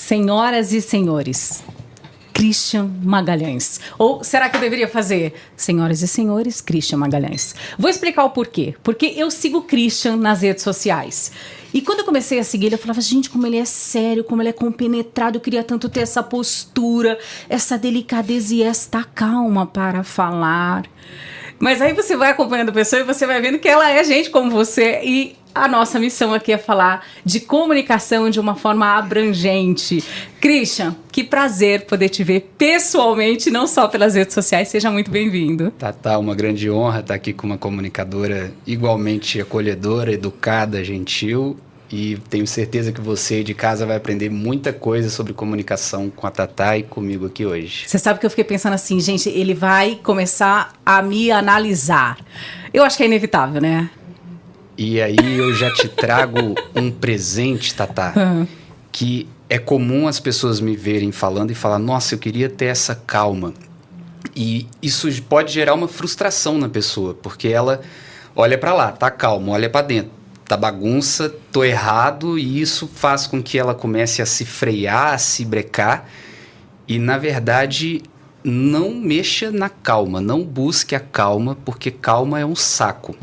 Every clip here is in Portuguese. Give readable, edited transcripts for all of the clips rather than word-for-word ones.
Senhoras e senhores, Christian Magalhães. Ou será que eu deveria fazer senhoras e senhores, Christian Magalhães? Vou explicar o porquê. Porque eu sigo o Christian nas redes sociais. E quando eu comecei a seguir ele, eu falava, gente, como ele é sério, como ele é compenetrado, eu queria tanto ter essa postura, essa delicadeza e esta calma para falar. Mas aí você vai acompanhando a pessoa e você vai vendo que ela é gente como você. E a nossa missão aqui é falar de comunicação de uma forma abrangente. Christian, que prazer poder te ver pessoalmente, não só pelas redes sociais. Seja muito bem-vindo. Tá, uma grande honra estar aqui com uma comunicadora igualmente acolhedora, educada, gentil. E tenho certeza que você de casa vai aprender muita coisa sobre comunicação com a Tatá e comigo aqui hoje. Você sabe que eu fiquei pensando assim, gente, ele vai começar a me analisar. Eu acho que é inevitável, né? E aí eu já te trago um presente, Tatá, que é comum as pessoas me verem falando e falar, nossa, eu queria ter essa calma. E isso pode gerar uma frustração na pessoa, porque ela olha para lá, tá calma, olha para dentro, tá bagunça, tô errado, e isso faz com que ela comece a se frear, a se brecar. E, na verdade, não mexa na calma, não busque a calma, porque calma é um saco.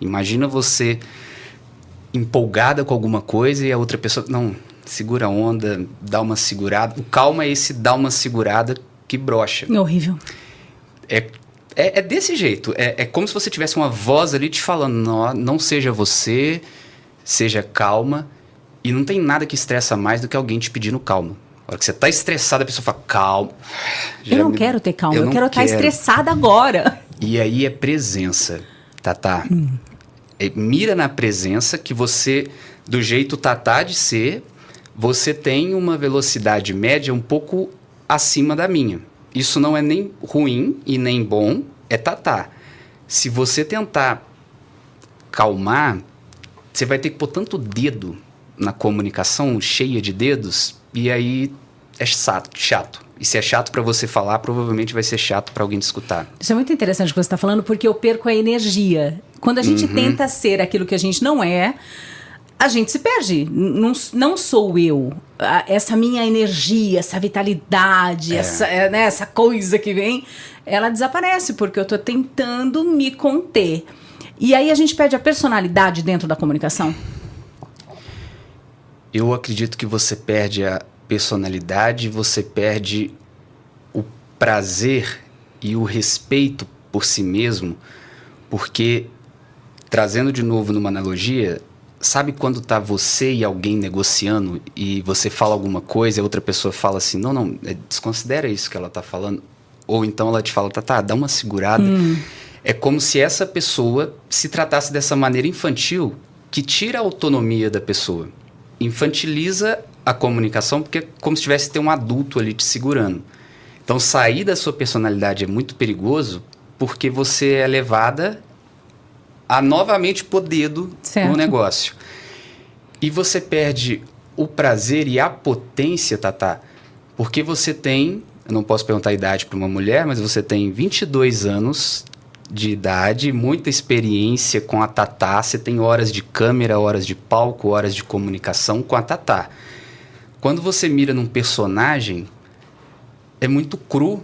Imagina você empolgada com alguma coisa e a outra pessoa... Não, segura a onda, dá uma segurada. O calma é esse dá uma segurada que brocha. É horrível. É desse jeito. É como se você tivesse uma voz ali te falando, não seja você, seja calma. E não tem nada que estressa mais do que alguém te pedindo calma. A hora que você tá estressada, a pessoa fala, calma. Eu não quero ter calma, eu quero estar estressada agora. E aí é presença, Tatá. Mira na presença que você, do jeito Tatá de ser, você tem uma velocidade média um pouco acima da minha. Isso não é nem ruim e nem bom, é Tatá. Se você tentar calmar, você vai ter que pôr tanto dedo na comunicação, cheia de dedos, e aí é chato. E se é chato para você falar, provavelmente vai ser chato para alguém te escutar. Isso é muito interessante o que você está falando, porque eu perco a energia. Quando a gente tenta ser aquilo que a gente não é, a gente se perde. Não sou eu. Essa minha energia, essa vitalidade, essa coisa que vem, ela desaparece, porque eu estou tentando me conter. E aí a gente perde a personalidade dentro da comunicação? Eu acredito que você perde a personalidade, você perde o prazer e o respeito por si mesmo, porque, trazendo de novo numa analogia, sabe quando tá você e alguém negociando e você fala alguma coisa e a outra pessoa fala assim, não, desconsidera isso que ela tá falando, ou então ela te fala, tá, dá uma segurada. É como se essa pessoa se tratasse dessa maneira infantil que tira a autonomia da pessoa, infantiliza a comunicação, porque é como se tivesse ter um adulto ali te segurando. Então, sair da sua personalidade é muito perigoso, porque você é levada a novamente pôr dedo no negócio. E você perde o prazer e a potência, Tatá, porque você tem, eu não posso perguntar a idade para uma mulher, mas você tem 22 anos de idade, muita experiência com a Tatá, você tem horas de câmera, horas de palco, horas de comunicação com a Tatá. Quando você mira num personagem, é muito cru.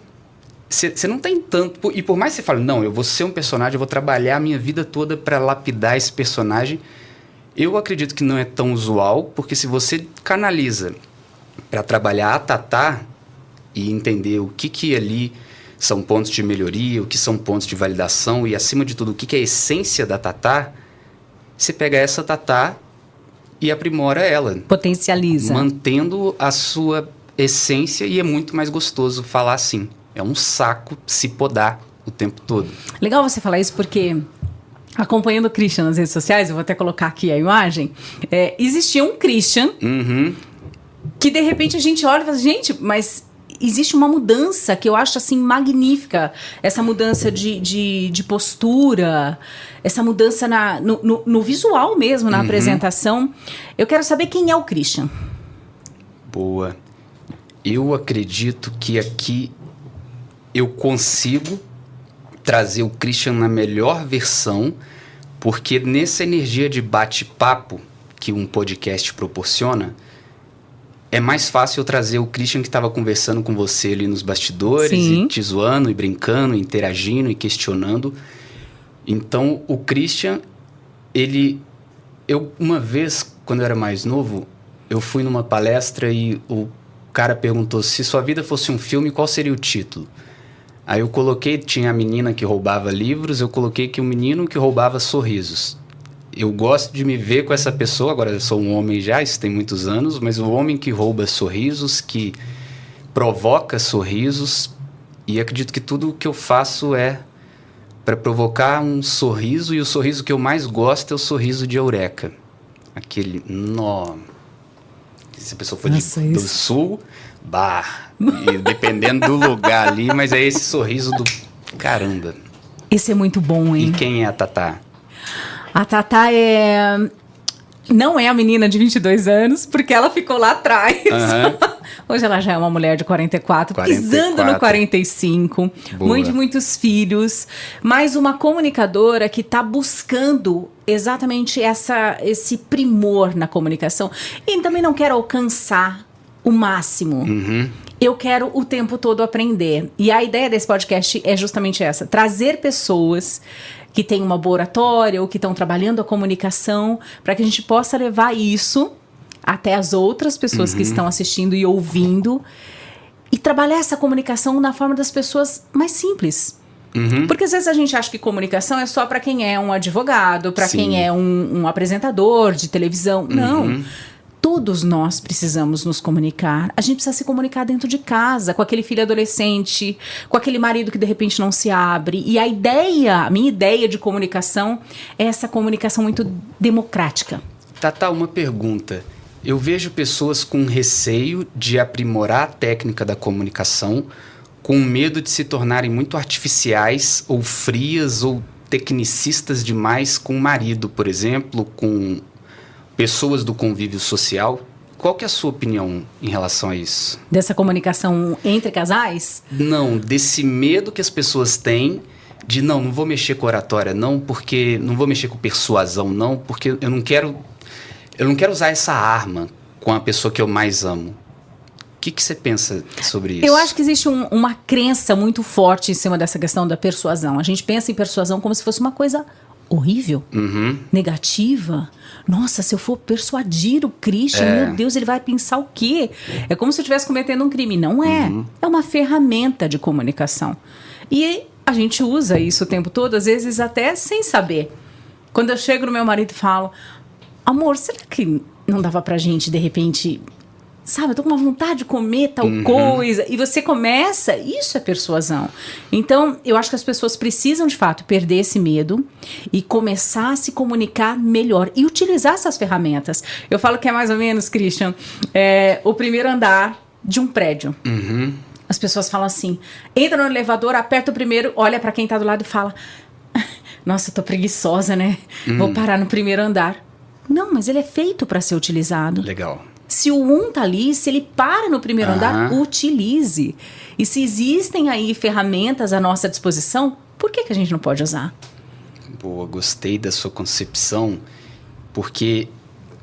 Você não tem tanto... E por mais que você fale, não, eu vou ser um personagem, eu vou trabalhar a minha vida toda para lapidar esse personagem, eu acredito que não é tão usual, porque se você canaliza para trabalhar a Tatá e entender o que ali são pontos de melhoria, o que são pontos de validação e, acima de tudo, o que é a essência da Tatá, você pega essa Tatá e aprimora ela. Potencializa. Mantendo a sua essência, e é muito mais gostoso falar assim. É um saco se podar o tempo todo. Legal você falar isso, porque acompanhando o Christian nas redes sociais, eu vou até colocar aqui a imagem, existia um Christian que de repente a gente olha e fala, gente, mas existe uma mudança que eu acho assim magnífica, essa mudança de postura, essa mudança no visual mesmo, na apresentação. Eu quero saber quem é o Christian. Boa. Eu acredito que aqui eu consigo trazer o Christian na melhor versão, porque nessa energia de bate-papo que um podcast proporciona, é mais fácil eu trazer o Christian que estava conversando com você ali nos bastidores, Sim. e te zoando, e brincando, interagindo e questionando. Então, o Christian, eu, uma vez, quando eu era mais novo, eu fui numa palestra e o cara perguntou: se sua vida fosse um filme, qual seria o título? Aí eu coloquei, tinha a menina que roubava livros, eu coloquei que o menino que roubava sorrisos. Eu gosto de me ver com essa pessoa, agora eu sou um homem já, isso tem muitos anos, mas o homem que rouba sorrisos, que provoca sorrisos, e acredito que tudo o que eu faço é para provocar um sorriso, e o sorriso que eu mais gosto é o sorriso de eureka. Aquele nó. Se a pessoa for do sul, e dependendo do lugar ali, mas é esse sorriso do caramba. Esse é muito bom, hein? E quem é a Tatá? A Tatá não é a menina de 22 anos, porque ela ficou lá atrás. Hoje ela já é uma mulher de 44, pisando no 45. Boa. Mãe de muitos filhos. Mas uma comunicadora que está buscando exatamente esse primor na comunicação. E também não quero alcançar o máximo. Eu quero o tempo todo aprender. E a ideia desse podcast é justamente essa. Trazer pessoas que têm uma boa oratória ou que estão trabalhando a comunicação, para que a gente possa levar isso até as outras pessoas que estão assistindo e ouvindo, e trabalhar essa comunicação na forma das pessoas mais simples. Porque às vezes a gente acha que comunicação é só para quem é um advogado, para quem é um apresentador de televisão. Não. Todos nós precisamos nos comunicar. A gente precisa se comunicar dentro de casa, com aquele filho adolescente, com aquele marido que de repente não se abre. E a minha ideia de comunicação é essa comunicação muito democrática. Tatá, uma pergunta. Eu vejo pessoas com receio de aprimorar a técnica da comunicação, com medo de se tornarem muito artificiais ou frias ou tecnicistas demais com o marido, por exemplo, com pessoas do convívio social. Qual que é a sua opinião em relação a isso? Dessa comunicação entre casais? Não, desse medo que as pessoas têm de não vou mexer com oratória, não, porque não vou mexer com persuasão, não, porque eu não quero usar essa arma com a pessoa que eu mais amo. O que você pensa sobre isso? Eu acho que existe uma crença muito forte em cima dessa questão da persuasão. A gente pensa em persuasão como se fosse uma coisa horrível, negativa. Nossa, se eu for persuadir o Christian, meu Deus, ele vai pensar o quê? É como se eu estivesse cometendo um crime. Não é. É uma ferramenta de comunicação. E a gente usa isso o tempo todo, às vezes até sem saber. Quando eu chego no meu marido e falo: amor, será que não dava pra gente, de repente... Sabe, eu tô com uma vontade de comer tal coisa. E você começa, isso é persuasão. Então, eu acho que as pessoas precisam, de fato, perder esse medo e começar a se comunicar melhor. E utilizar essas ferramentas. Eu falo que é mais ou menos, Christian, o primeiro andar de um prédio. As pessoas falam assim, entra no elevador, aperta o primeiro, olha pra quem tá do lado e fala: nossa, eu tô preguiçosa, né? Vou parar no primeiro andar. Não, mas ele é feito pra ser utilizado. Legal. Se o tá ali, se ele para no primeiro andar, utilize. E se existem aí ferramentas à nossa disposição, por que a gente não pode usar? Boa, gostei da sua concepção, porque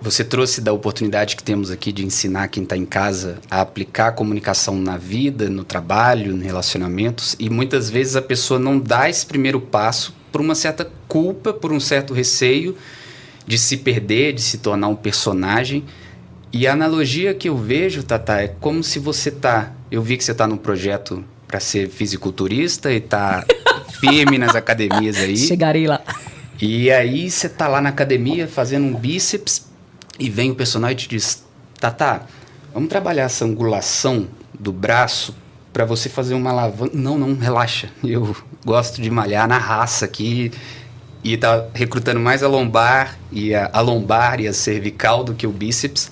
você trouxe da oportunidade que temos aqui de ensinar quem está em casa a aplicar a comunicação na vida, no trabalho, em relacionamentos, e muitas vezes a pessoa não dá esse primeiro passo por uma certa culpa, por um certo receio de se perder, de se tornar um personagem. E a analogia que eu vejo, Tatá, é como se você tá... Eu vi que você tá num projeto para ser fisiculturista e tá firme nas academias aí. Chegarei lá. E aí você tá lá na academia fazendo um bíceps e vem o personal e te diz: Tatá, vamos trabalhar essa angulação do braço para você fazer uma alavanca. Não, relaxa. Eu gosto de malhar na raça aqui e tá recrutando mais a lombar e a cervical do que o bíceps.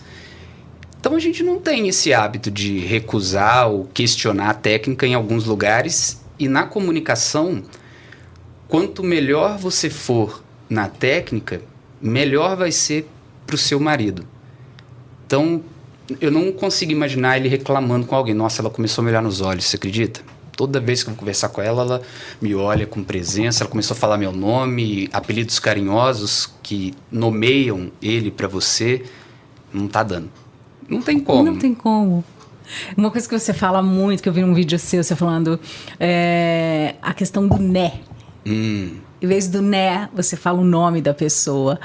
Então a gente não tem esse hábito de recusar ou questionar a técnica em alguns lugares. E na comunicação, quanto melhor você for na técnica, melhor vai ser para o seu marido. Então, eu não consigo imaginar ele reclamando com alguém. Nossa, ela começou a me olhar nos olhos, você acredita? Toda vez que eu vou conversar com ela, ela me olha com presença, ela começou a falar meu nome, apelidos carinhosos que nomeiam ele para você. Não tá dando. Não tem como. Não tem como. Uma coisa que você fala muito, que eu vi num vídeo seu, você falando, a questão do né. Em vez do né, você fala o nome da pessoa.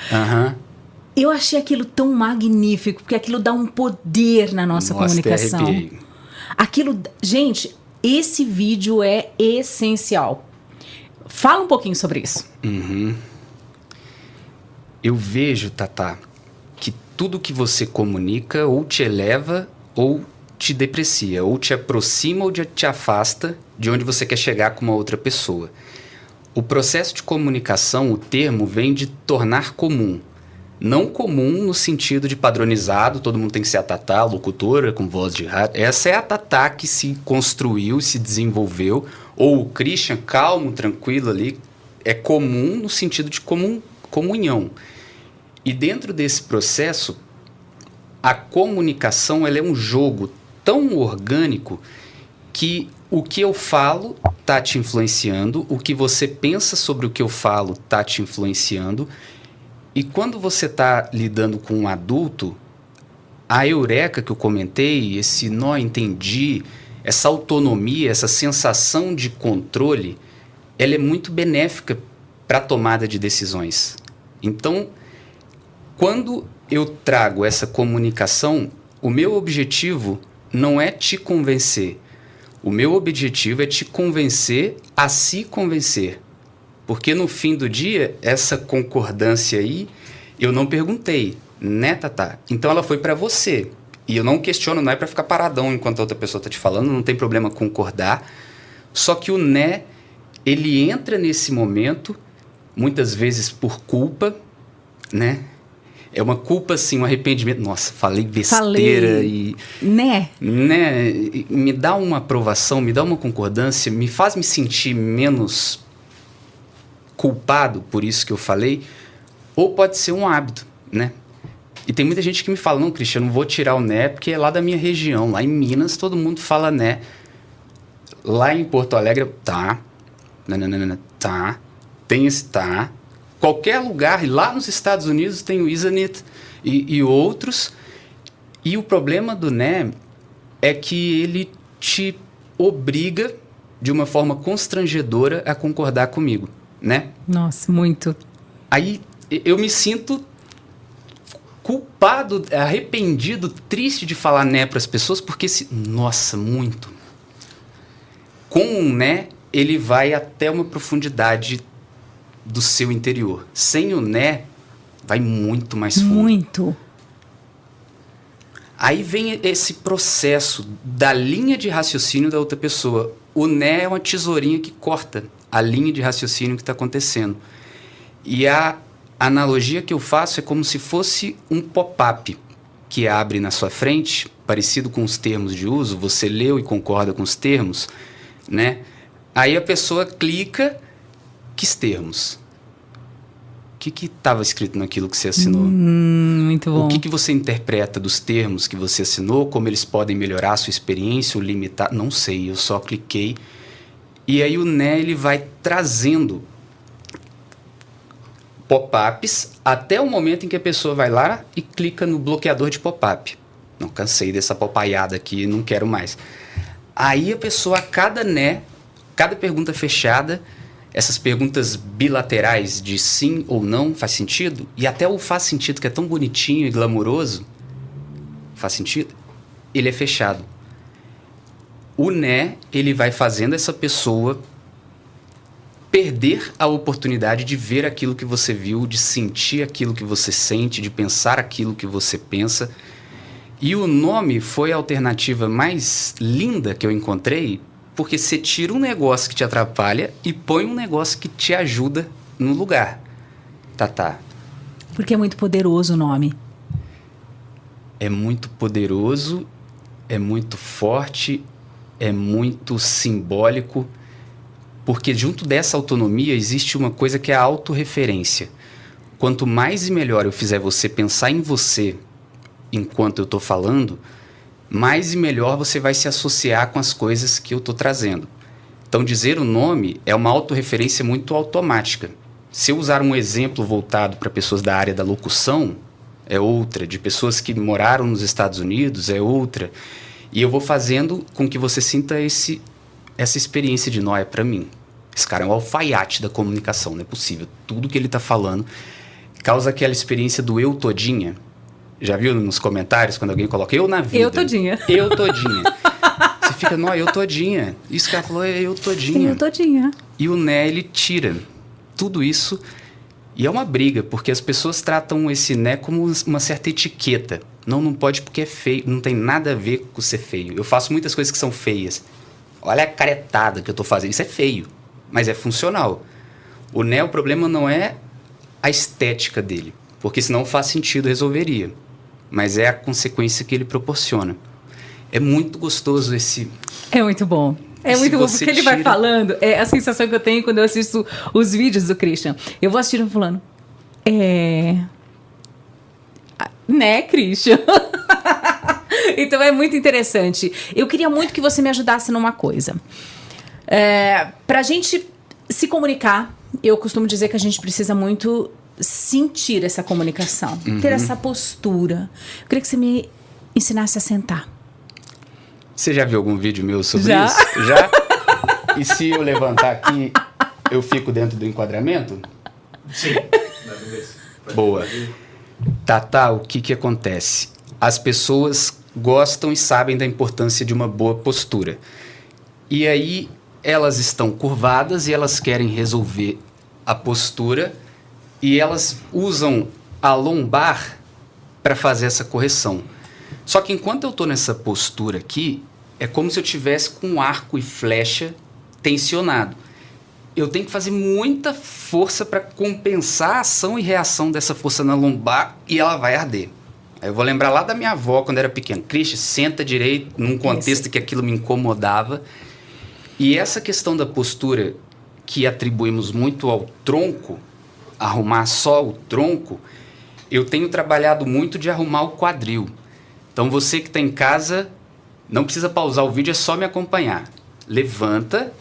Eu achei aquilo tão magnífico, porque aquilo dá um poder na nossa comunicação. Até arrepiei. Aquilo, gente, esse vídeo é essencial. Fala um pouquinho sobre isso. Eu vejo, Tatá, que tudo que você comunica ou te eleva ou te deprecia, ou te aproxima ou te afasta de onde você quer chegar com uma outra pessoa. O processo de comunicação, o termo, vem de tornar comum. Não comum no sentido de padronizado, todo mundo tem que ser a Tatá, locutora, com voz de rádio. Essa é a Tatá que se construiu, se desenvolveu. Ou o Christian, calmo, tranquilo ali, é comum no sentido de comunhão. E dentro desse processo, a comunicação ela é um jogo tão orgânico que o que eu falo está te influenciando, o que você pensa sobre o que eu falo está te influenciando. E quando você está lidando com um adulto, a eureka que eu comentei, esse nó entendi, essa autonomia, essa sensação de controle, ela é muito benéfica para a tomada de decisões. Então, quando eu trago essa comunicação, o meu objetivo não é te convencer. O meu objetivo é te convencer a se convencer. Porque no fim do dia, essa concordância aí, eu não perguntei, né, Tatá? Então ela foi para você. E eu não questiono, não é para ficar paradão enquanto a outra pessoa está te falando, não tem problema concordar. Só que o né, ele entra nesse momento, muitas vezes por culpa, né? É uma culpa, assim, um arrependimento. Nossa, falei besteira e... Né? Né? Me dá uma aprovação, me dá uma concordância, me faz me sentir menos culpado por isso que eu falei. Ou pode ser um hábito, né? E tem muita gente que me fala, não, Cristiano, não vou tirar o né, porque é lá da minha região. Lá em Minas, todo mundo fala né. Lá em Porto Alegre, tá. Nananana, tá. Tem esse tá. Qualquer lugar, lá nos Estados Unidos tem o isn't it e outros. E o problema do né é que ele te obriga, de uma forma constrangedora, a concordar comigo, né? Nossa, muito. Aí eu me sinto culpado, arrependido, triste de falar né para as pessoas, porque nossa, muito. Com um né, ele vai até uma profundidade do seu interior. Sem o né, vai muito mais fundo. Muito. Aí vem esse processo da linha de raciocínio da outra pessoa. O né é uma tesourinha que corta a linha de raciocínio que está acontecendo. E a analogia que eu faço é como se fosse um pop-up que abre na sua frente, parecido com os termos de uso, você leu e concorda com os termos, né? Aí a pessoa clica, que termos? O que estava escrito naquilo que você assinou? Muito bom. O que você interpreta dos termos que você assinou, como eles podem melhorar a sua experiência ou limitar? Não sei, eu só cliquei. E aí o né, ele vai trazendo pop-ups até o momento em que a pessoa vai lá e clica no bloqueador de pop-up. Não, cansei dessa popaiada aqui, não quero mais. Aí a pessoa, a cada né, cada pergunta fechada, essas perguntas bilaterais de sim ou não, faz sentido? E até o faz sentido, que é tão bonitinho e glamouroso, faz sentido? Ele é fechado. O né, ele vai fazendo essa pessoa perder a oportunidade de ver aquilo que você viu, de sentir aquilo que você sente, de pensar aquilo que você pensa. E o nome foi a alternativa mais linda que eu encontrei, porque você tira um negócio que te atrapalha e põe um negócio que te ajuda no lugar. Tatá. Porque é muito poderoso o nome. É muito poderoso, é muito forte, é muito simbólico, porque junto dessa autonomia existe uma coisa que é a autorreferência. Quanto mais e melhor eu fizer você pensar em você enquanto eu estou falando, mais e melhor você vai se associar com as coisas que eu estou trazendo. Então, dizer o nome é uma autorreferência muito automática. Se eu usar um exemplo voltado para pessoas da área da locução, é outra, de pessoas que moraram nos Estados Unidos é outra. E eu vou fazendo com que você sinta essa experiência de Noia para mim. Esse cara é um alfaiate da comunicação, não é possível. Tudo que ele está falando causa aquela experiência do eu todinha. Já viu nos comentários quando alguém coloca eu na vida? Eu todinha. Eu todinha. Você fica, não, eu todinha. Isso que ela falou é eu todinha. Eu todinha. E o Né, ele tira tudo isso. E é uma briga, porque as pessoas tratam esse Né como uma certa etiqueta. Não pode porque é feio. Não tem nada a ver com ser feio. Eu faço muitas coisas que são feias. Olha a caretada que eu tô fazendo. Isso é feio, mas é funcional. O Né, o problema não é a estética dele, porque senão faz sentido, resolveria. Mas é a consequência que ele proporciona. É muito gostoso esse... É muito bom. É muito bom, porque ele vai falando, é a sensação que eu tenho quando eu assisto os vídeos do Christian. Eu vou assistindo falando, né, Christian? Então é muito interessante. Eu queria muito que você me ajudasse numa coisa. Pra gente se comunicar, eu costumo dizer que a gente precisa muito sentir essa comunicação, ter essa postura. Eu queria que você me ensinasse a sentar. Você já viu algum vídeo meu sobre Já? isso? Já? E se eu levantar aqui, eu fico dentro do enquadramento? Sim. Boa. Tatá, o que acontece? As pessoas gostam e sabem da importância de uma boa postura. E aí, elas estão curvadas e elas querem resolver a postura e elas usam a lombar para fazer essa correção. Só que enquanto eu estou nessa postura aqui, é como se eu tivesse com um arco e flecha tensionado. Eu tenho que fazer muita força para compensar a ação e reação dessa força na lombar e ela vai arder. Aí eu vou lembrar lá da minha avó quando era pequeno. Christian, senta direito, num contexto que aquilo me incomodava. E essa questão da postura que atribuímos muito ao tronco, arrumar só o tronco, eu tenho trabalhado muito de arrumar o quadril. Então você que está em casa, não precisa pausar o vídeo, é só me acompanhar. Levanta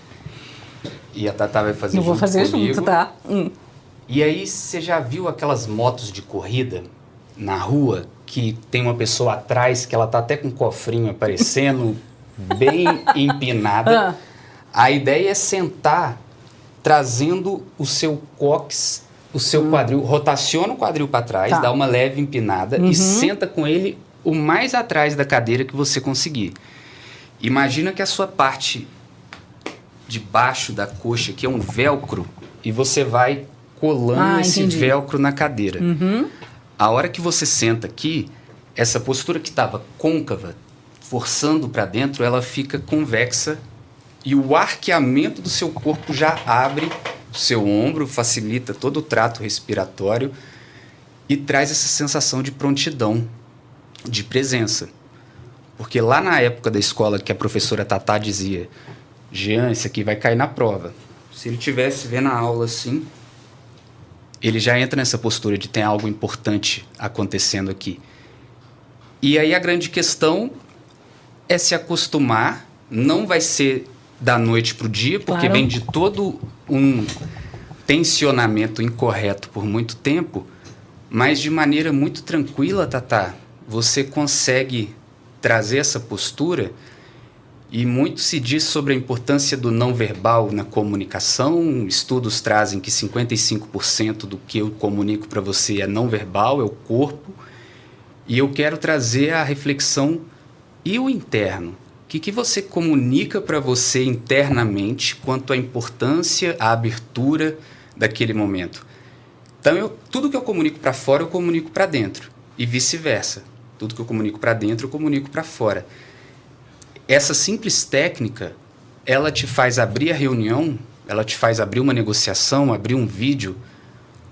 e a Tatá vai fazer Eu vou fazer comigo. junto, tá? E aí você já viu aquelas motos de corrida na rua que tem uma pessoa atrás que ela tá até com um cofrinho aparecendo, bem empinada? A ideia é sentar trazendo o seu cóccix, o seu quadril, rotaciona o quadril para trás, dá uma leve empinada e senta com ele o mais atrás da cadeira que você conseguir. Imagina que a sua parte de baixo da coxa aqui é um velcro e você vai colando esse velcro na cadeira. A hora que você senta aqui, essa postura que estava côncava, forçando para dentro, ela fica convexa e o arqueamento do seu corpo já abre o seu ombro, facilita todo o trato respiratório e traz essa sensação de prontidão, de presença. Porque lá na época da escola que a professora Tatá dizia, Jean, esse aqui vai cair na prova. Se ele tivesse vendo a aula assim, ele já entra nessa postura de tem algo importante acontecendo aqui. E aí a grande questão é se acostumar, não vai ser da noite para o dia, porque vem de todo um tensionamento incorreto por muito tempo, mas de maneira muito tranquila, Tatá, você consegue trazer essa postura e muito se diz sobre a importância do não verbal na comunicação. Estudos trazem que 55% do que eu comunico para você é não verbal, é o corpo. E eu quero trazer a reflexão e o interno. O que você comunica para você internamente quanto à importância, à abertura daquele momento? Então, tudo que eu comunico para fora, eu comunico para dentro. E vice-versa. Tudo que eu comunico para dentro, eu comunico para fora. Essa simples técnica, ela te faz abrir a reunião, ela te faz abrir uma negociação, abrir um vídeo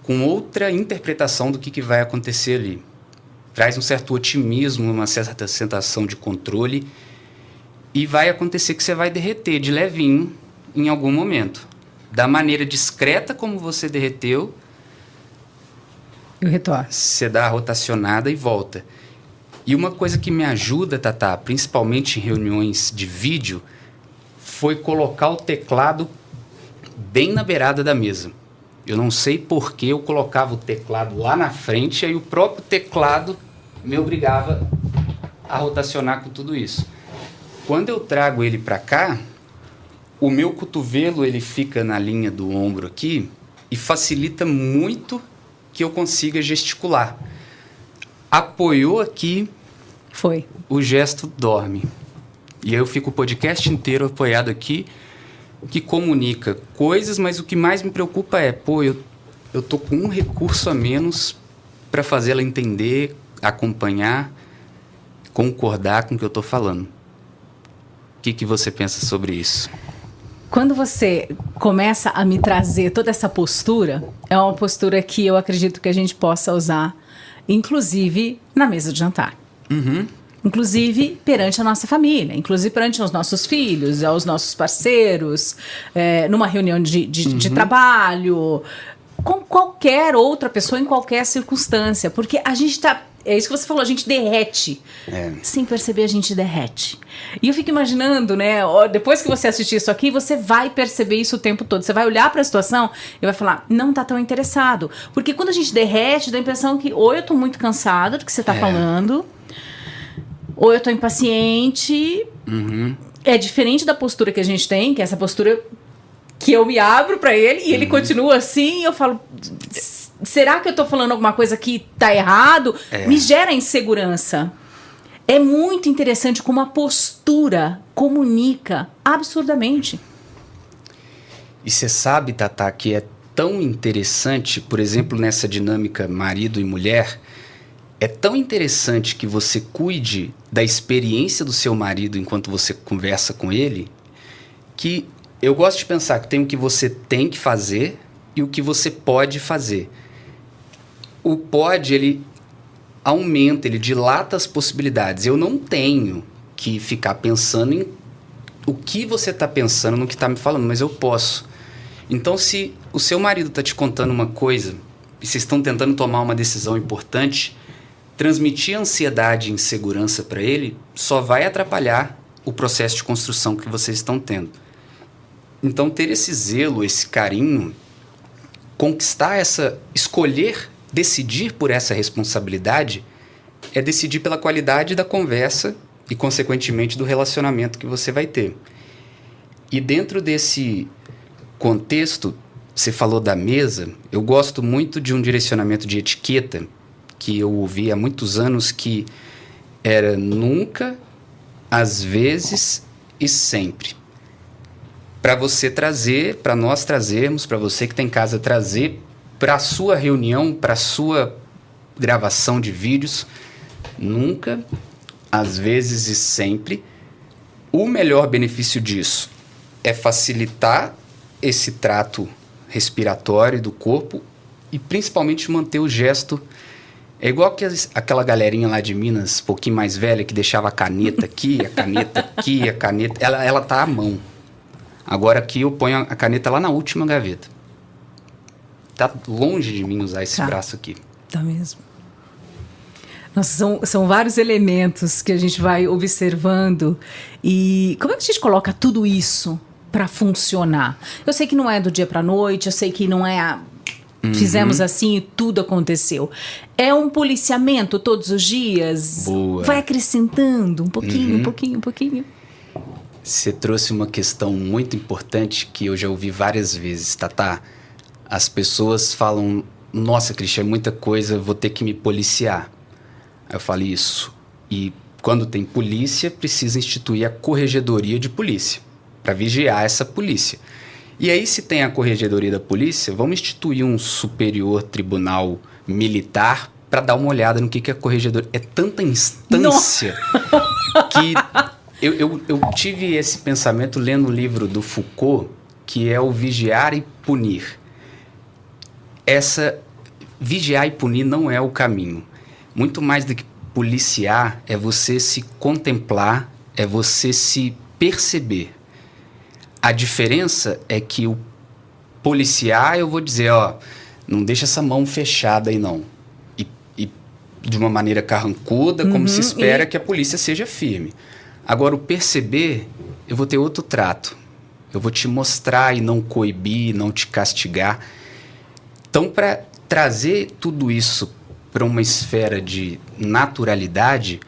com outra interpretação do que vai acontecer ali. Traz um certo otimismo, uma certa sensação de controle e vai acontecer que você vai derreter de levinho em algum momento. Da maneira discreta como você derreteu, eu retorno. Você dá a rotacionada e volta. E uma coisa que me ajuda, Tatá, principalmente em reuniões de vídeo, foi colocar o teclado bem na beirada da mesa. Eu não sei por que eu colocava o teclado lá na frente e aí o próprio teclado me obrigava a rotacionar com tudo isso. Quando eu trago ele para cá, o meu cotovelo ele fica na linha do ombro aqui e facilita muito que eu consiga gesticular. Apoiou aqui, Foi. o gesto dorme. E aí eu fico o podcast inteiro apoiado aqui, que comunica coisas, mas o que mais me preocupa é, eu tô com um recurso a menos para fazer ela entender, acompanhar, concordar com o que eu tô falando. O que você pensa sobre isso? Quando você começa a me trazer toda essa postura, é uma postura que eu acredito que a gente possa usar, inclusive na mesa de jantar. Uhum. Inclusive perante a nossa família, inclusive perante os nossos filhos, aos nossos parceiros, numa reunião de trabalho, com qualquer outra pessoa, em qualquer circunstância. Porque a gente tá... É isso que você falou, a gente derrete. Sem perceber, a gente derrete. E eu fico imaginando, né? Depois que você assistir isso aqui, você vai perceber isso o tempo todo. Você vai olhar para a situação e vai falar, não tá tão interessado. Porque quando a gente derrete, dá a impressão que ou eu tô muito cansado do que você tá falando, ou eu tô impaciente. Uhum. É diferente da postura que a gente tem, que é essa postura que eu me abro para ele e ele continua assim, e eu falo... Será que eu tô falando alguma coisa que tá errado? Me gera insegurança. É muito interessante como a postura comunica absurdamente. E você sabe, Tatá, que é tão interessante, por exemplo, nessa dinâmica marido e mulher, é tão interessante que você cuide da experiência do seu marido enquanto você conversa com ele, que eu gosto de pensar que tem o que você tem que fazer e o que você pode fazer. O pode, ele aumenta, ele dilata as possibilidades. Eu não tenho que ficar pensando em o que você está pensando no que está me falando, mas eu posso. Então, se o seu marido está te contando uma coisa e vocês estão tentando tomar uma decisão importante, transmitir ansiedade e insegurança para ele só vai atrapalhar o processo de construção que vocês estão tendo. Então, ter esse zelo, esse carinho, conquistar escolher decidir por essa responsabilidade é decidir pela qualidade da conversa e, consequentemente, do relacionamento que você vai ter. E dentro desse contexto, você falou da mesa, eu gosto muito de um direcionamento de etiqueta que eu ouvi há muitos anos, que era nunca, às vezes e sempre. Para você trazer, para nós trazermos, para você que está em casa trazer para a sua reunião, para a sua gravação de vídeos, nunca, às vezes e sempre. O melhor benefício disso é facilitar esse trato respiratório do corpo e principalmente manter o gesto. É igual que aquela galerinha lá de Minas, um pouquinho mais velha, que deixava a caneta aqui, a caneta aqui, a caneta... Ela tá à mão. Agora aqui eu ponho a caneta lá na última gaveta. Tá longe de mim usar esse braço aqui. Tá mesmo. Nossa, são vários elementos que a gente vai observando. E como é que a gente coloca tudo isso para funcionar? Eu sei que não é do dia para noite, eu sei que não é fizemos assim e tudo aconteceu. É um policiamento todos os dias? Boa. Vai acrescentando um pouquinho, um pouquinho, um pouquinho. Você trouxe uma questão muito importante que eu já ouvi várias vezes, Tatá. As pessoas falam, nossa, Cristian, é muita coisa, vou ter que me policiar. Aí eu falo isso. E quando tem polícia, precisa instituir a corregedoria de polícia, para vigiar essa polícia. E aí, se tem a corregedoria da polícia, vamos instituir um superior tribunal militar para dar uma olhada no que é a corregedoria. É tanta instância que eu tive esse pensamento lendo o livro do Foucault, que é o Vigiar e Punir. Vigiar e punir não é o caminho. Muito mais do que policiar é você se contemplar, é você se perceber. A diferença é que o policiar, eu vou dizer, ó, não deixa essa mão fechada aí não. E de uma maneira carrancuda, como se espera que a polícia seja firme. Agora, o perceber, eu vou ter outro trato. Eu vou te mostrar e não coibir, não te castigar. Então, para trazer tudo isso para uma esfera de naturalidade,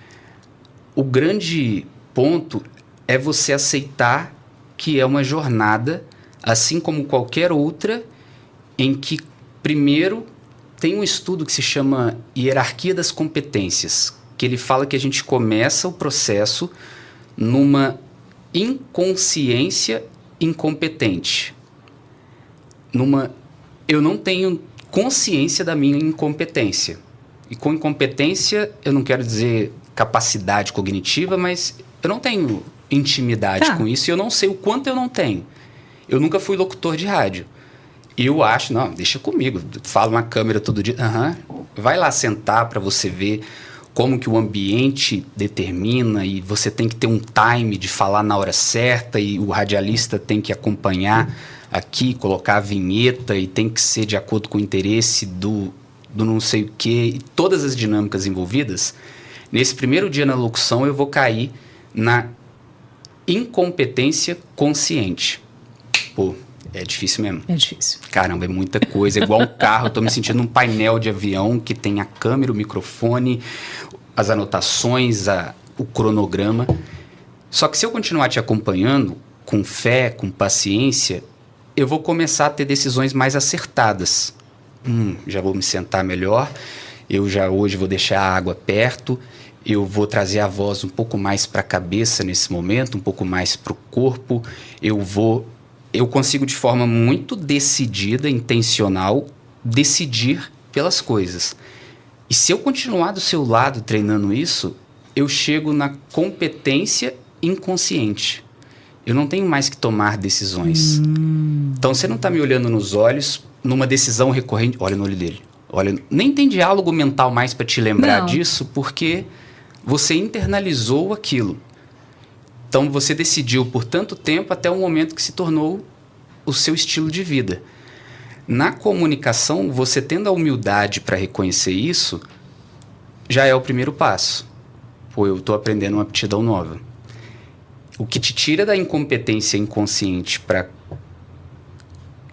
o grande ponto é você aceitar que é uma jornada, assim como qualquer outra, em que, primeiro, tem um estudo que se chama Hierarquia das Competências, que ele fala que a gente começa o processo numa inconsciência incompetente. Eu não tenho consciência da minha incompetência. E com incompetência, eu não quero dizer capacidade cognitiva, mas eu não tenho intimidade com isso e eu não sei o quanto eu não tenho. Eu nunca fui locutor de rádio. Eu acho, não, deixa comigo, falo na câmera todo dia. Vai lá sentar para você ver como que o ambiente determina e você tem que ter um time de falar na hora certa e o radialista tem que acompanhar aqui, colocar a vinheta e tem que ser de acordo com o interesse do não sei o quê, e todas as dinâmicas envolvidas. Nesse primeiro dia na locução eu vou cair na incompetência consciente. Pô, é difícil mesmo. É difícil. Caramba, é muita coisa. É igual um carro, eu tô me sentindo num painel de avião que tem a câmera, o microfone, as anotações, o cronograma. Só que se eu continuar te acompanhando, com fé, com paciência, eu vou começar a ter decisões mais acertadas. Já vou me sentar melhor, eu já hoje vou deixar a água perto, eu vou trazer a voz um pouco mais para a cabeça nesse momento, um pouco mais para o corpo, eu consigo de forma muito decidida, intencional, decidir pelas coisas. E se eu continuar do seu lado treinando isso, eu chego na competência inconsciente. Eu não tenho mais que tomar decisões. Então, você não está me olhando nos olhos numa decisão recorrente. Olha no olho dele. Olha, nem tem diálogo mental mais para te lembrar disso, porque você internalizou aquilo. Então, você decidiu por tanto tempo até o momento que se tornou o seu estilo de vida. Na comunicação, você tendo a humildade para reconhecer isso, já é o primeiro passo. Pô, eu estou aprendendo uma aptidão nova. O que te tira da incompetência inconsciente para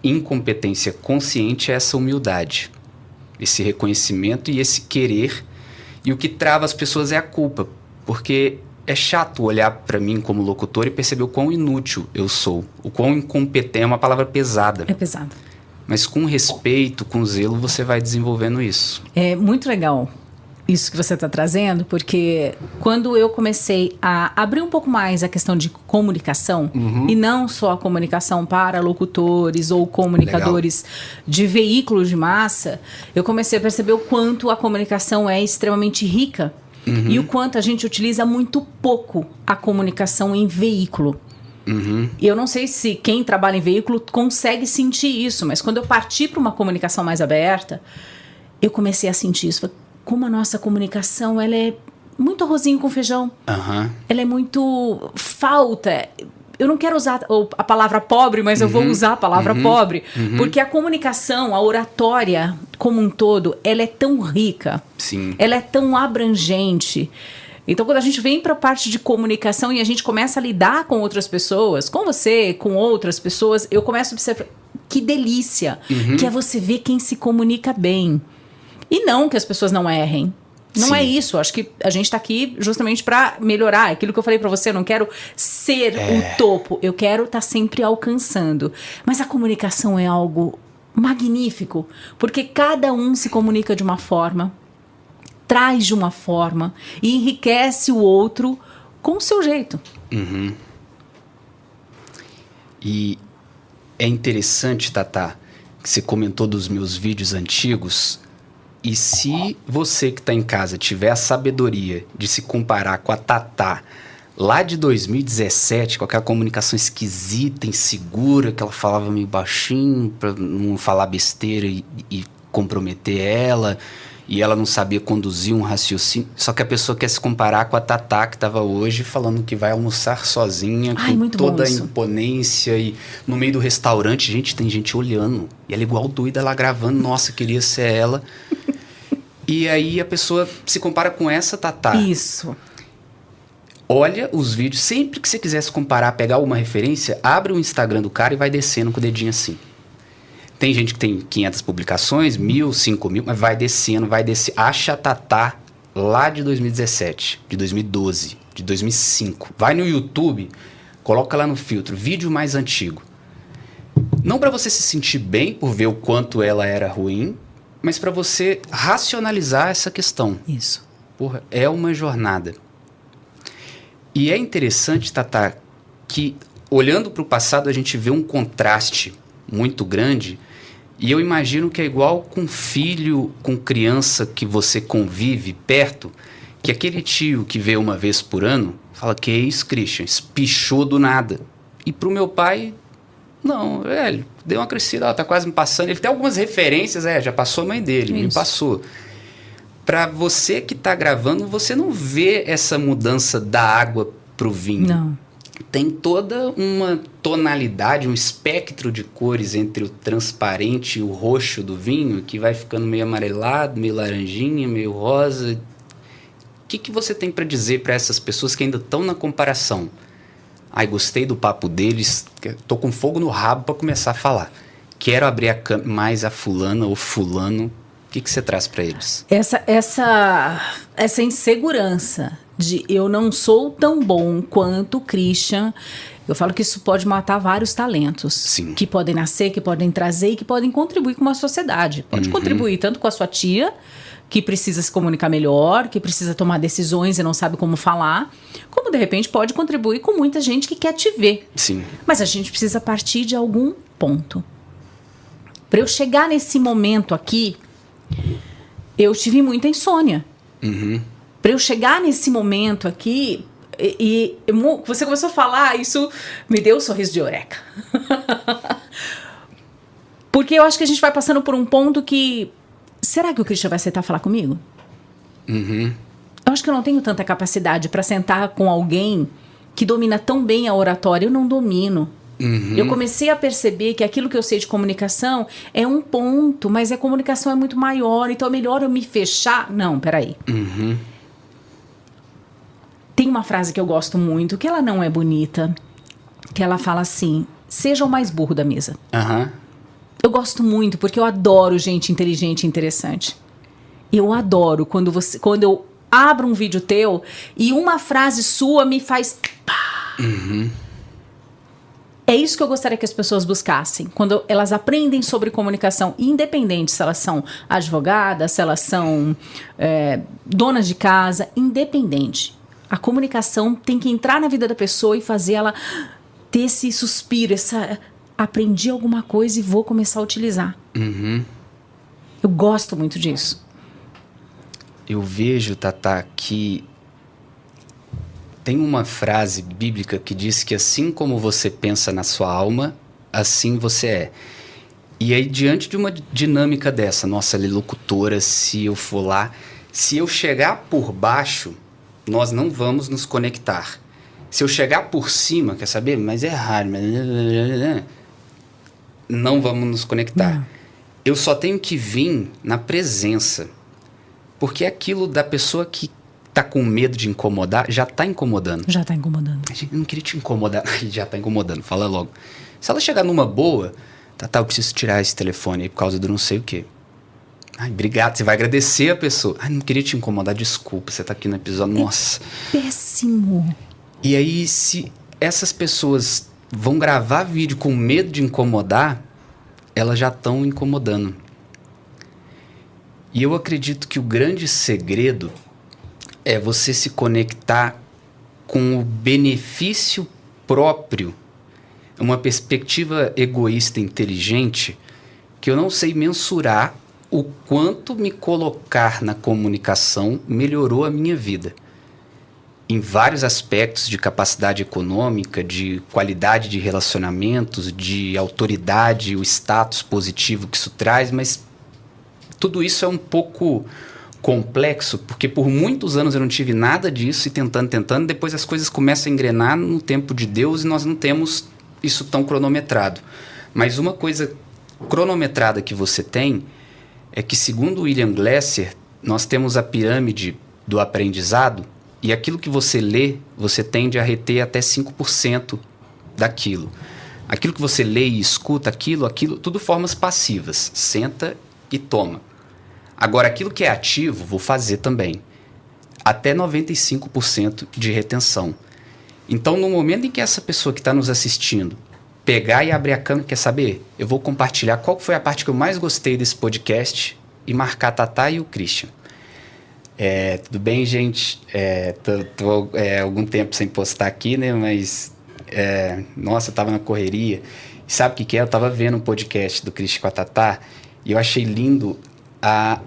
incompetência consciente é essa humildade, esse reconhecimento e esse querer. E o que trava as pessoas é a culpa, porque é chato olhar para mim como locutor e perceber o quão inútil eu sou, o quão incompetente. É uma palavra pesada. É pesado. Mas com respeito, com zelo, você vai desenvolvendo isso. É muito legal isso que você está trazendo, porque quando eu comecei a abrir um pouco mais a questão de comunicação, e não só a comunicação para locutores ou comunicadores de veículos de massa, eu comecei a perceber o quanto a comunicação é extremamente rica e o quanto a gente utiliza muito pouco a comunicação em veículo. E eu não sei se quem trabalha em veículo consegue sentir isso, mas quando eu parti para uma comunicação mais aberta, eu comecei a sentir isso. Como a nossa comunicação, ela é muito arrozinho com feijão. Ela é muito falta. Eu não quero usar a palavra pobre, mas eu vou usar a palavra pobre. Porque a comunicação, a oratória como um todo, ela é tão rica. Sim. Ela é tão abrangente. Então, quando a gente vem para a parte de comunicação e a gente começa a lidar com outras pessoas, com você, com outras pessoas, eu começo a observar que delícia que é você ver quem se comunica bem. E não que as pessoas não errem. Não é isso. Acho que a gente está aqui justamente para melhorar. Aquilo que eu falei para você, eu não quero ser o topo. Eu quero estar sempre alcançando. Mas a comunicação é algo magnífico. Porque cada um se comunica de uma forma, traz de uma forma e enriquece o outro com o seu jeito. E é interessante, Tatá, que você comentou dos meus vídeos antigos. E se você que está em casa tiver a sabedoria de se comparar com a Tatá lá de 2017, com aquela comunicação esquisita, insegura, que ela falava meio baixinho para não falar besteira e comprometer ela, e ela não sabia conduzir um raciocínio. Só que a pessoa quer se comparar com a Tatá, que estava hoje falando que vai almoçar sozinha, com toda a imponência, e no meio do restaurante, gente, tem gente olhando, e ela igual doida lá gravando, nossa, queria ser ela. E aí a pessoa se compara com essa Tatá. Isso. Olha os vídeos, sempre que você quiser se comparar, pegar uma referência, abre o Instagram do cara e vai descendo com o dedinho assim. Tem gente que tem 500 publicações, 1.000, 5.000, mas vai descendo, vai descendo. Acha a Tatá lá de 2017, de 2012, de 2005. Vai no YouTube, coloca lá no filtro, vídeo mais antigo. Não para você se sentir bem por ver o quanto ela era ruim, mas para você racionalizar essa questão. Isso. Porra, é uma jornada. E é interessante, Tatá, que olhando para o passado a gente vê um contraste muito grande. E eu imagino que é igual com filho, com criança que você convive perto, que aquele tio que vê uma vez por ano, fala, que é isso, Christian? Espichou do nada. E pro meu pai, não, velho, deu uma crescida, ó, tá quase me passando. Ele tem algumas referências, já passou a mãe dele, me passou. Pra você que tá gravando, você não vê essa mudança da água pro vinho. Não. Tem toda uma tonalidade, um espectro de cores entre o transparente e o roxo do vinho, que vai ficando meio amarelado, meio laranjinha, meio rosa. O que você tem para dizer para essas pessoas que ainda estão na comparação? Ai, gostei do papo deles, tô com fogo no rabo para começar a falar. Quero abrir a câmera mais a fulana ou fulano. O que você traz para eles? Essa insegurança de eu não sou tão bom quanto o Christian, eu falo que isso pode matar vários talentos. Sim. Que podem nascer, que podem trazer e que podem contribuir com uma sociedade. Pode contribuir tanto com a sua tia, que precisa se comunicar melhor, que precisa tomar decisões e não sabe como falar, como de repente pode contribuir com muita gente que quer te ver. Sim. Mas a gente precisa partir de algum ponto. Para eu chegar nesse momento aqui, eu tive muita insônia. Para eu chegar nesse momento aqui, e você começou a falar, isso me deu um sorriso de eureka. Porque eu acho que a gente vai passando por um ponto que... Será que o Christian vai aceitar falar comigo? Eu acho que eu não tenho tanta capacidade para sentar com alguém que domina tão bem a oratória. Eu não domino. Eu comecei a perceber que aquilo que eu sei de comunicação é um ponto, mas a comunicação é muito maior, então é melhor eu me fechar. Não, peraí. Tem uma frase que eu gosto muito, que ela não é bonita, que ela fala assim, seja o mais burro da mesa. Eu gosto muito, porque eu adoro gente inteligente e interessante. Eu adoro quando eu abro um vídeo teu e uma frase sua me faz... É isso que eu gostaria que as pessoas buscassem. Quando elas aprendem sobre comunicação, independente se elas são advogadas, se elas são donas de casa, independente. A comunicação tem que entrar na vida da pessoa e fazer ela ter esse suspiro, aprendi alguma coisa e vou começar a utilizar. Eu gosto muito disso. Eu vejo, Tatá, que tem uma frase bíblica que diz que assim como você pensa na sua alma, assim você é. E aí, diante de uma dinâmica dessa, nossa, ela é locutora, se eu for lá, se eu chegar por baixo, nós não vamos nos conectar. Se eu chegar por cima, quer saber? Mas é raro, não vamos nos conectar. Eu só tenho que vir na presença. Porque aquilo da pessoa que tá com medo de incomodar, já tá incomodando. Já tá incomodando. Eu não queria te incomodar. Já tá incomodando, fala logo. Se ela chegar numa boa, Tatá, eu preciso tirar esse telefone aí por causa do não sei o quê. Ai, obrigado, você vai agradecer a pessoa. Ai, não queria te incomodar, desculpa, você tá aqui no episódio, nossa. Péssimo. E aí, se essas pessoas vão gravar vídeo com medo de incomodar, elas já estão incomodando. E eu acredito que o grande segredo é você se conectar com o benefício próprio, uma perspectiva egoísta inteligente, que eu não sei mensurar o quanto me colocar na comunicação melhorou a minha vida. Em vários aspectos de capacidade econômica, de qualidade de relacionamentos, de autoridade, o status positivo que isso traz, mas tudo isso é um pouco complexo, porque por muitos anos eu não tive nada disso e tentando, depois as coisas começam a engrenar no tempo de Deus e nós não temos isso tão cronometrado. Mas uma coisa cronometrada que você tem é que, segundo William Glasser, nós temos a pirâmide do aprendizado e aquilo que você lê, você tende a reter até 5% daquilo. Aquilo que você lê e escuta, aquilo, tudo formas passivas. Senta e toma. Agora, aquilo que é ativo, vou fazer também. Até 95% de retenção. Então, no momento em que essa pessoa que está nos assistindo pegar e abrir a câmera, quer saber? Eu vou compartilhar qual foi a parte que eu mais gostei desse podcast e marcar a Tatá e o Christian. Tudo bem, gente? Tô algum tempo sem postar aqui, né? Mas, nossa, eu tava na correria. E sabe o que é? Eu tava vendo um podcast do Christian com a Tatá e eu achei lindo a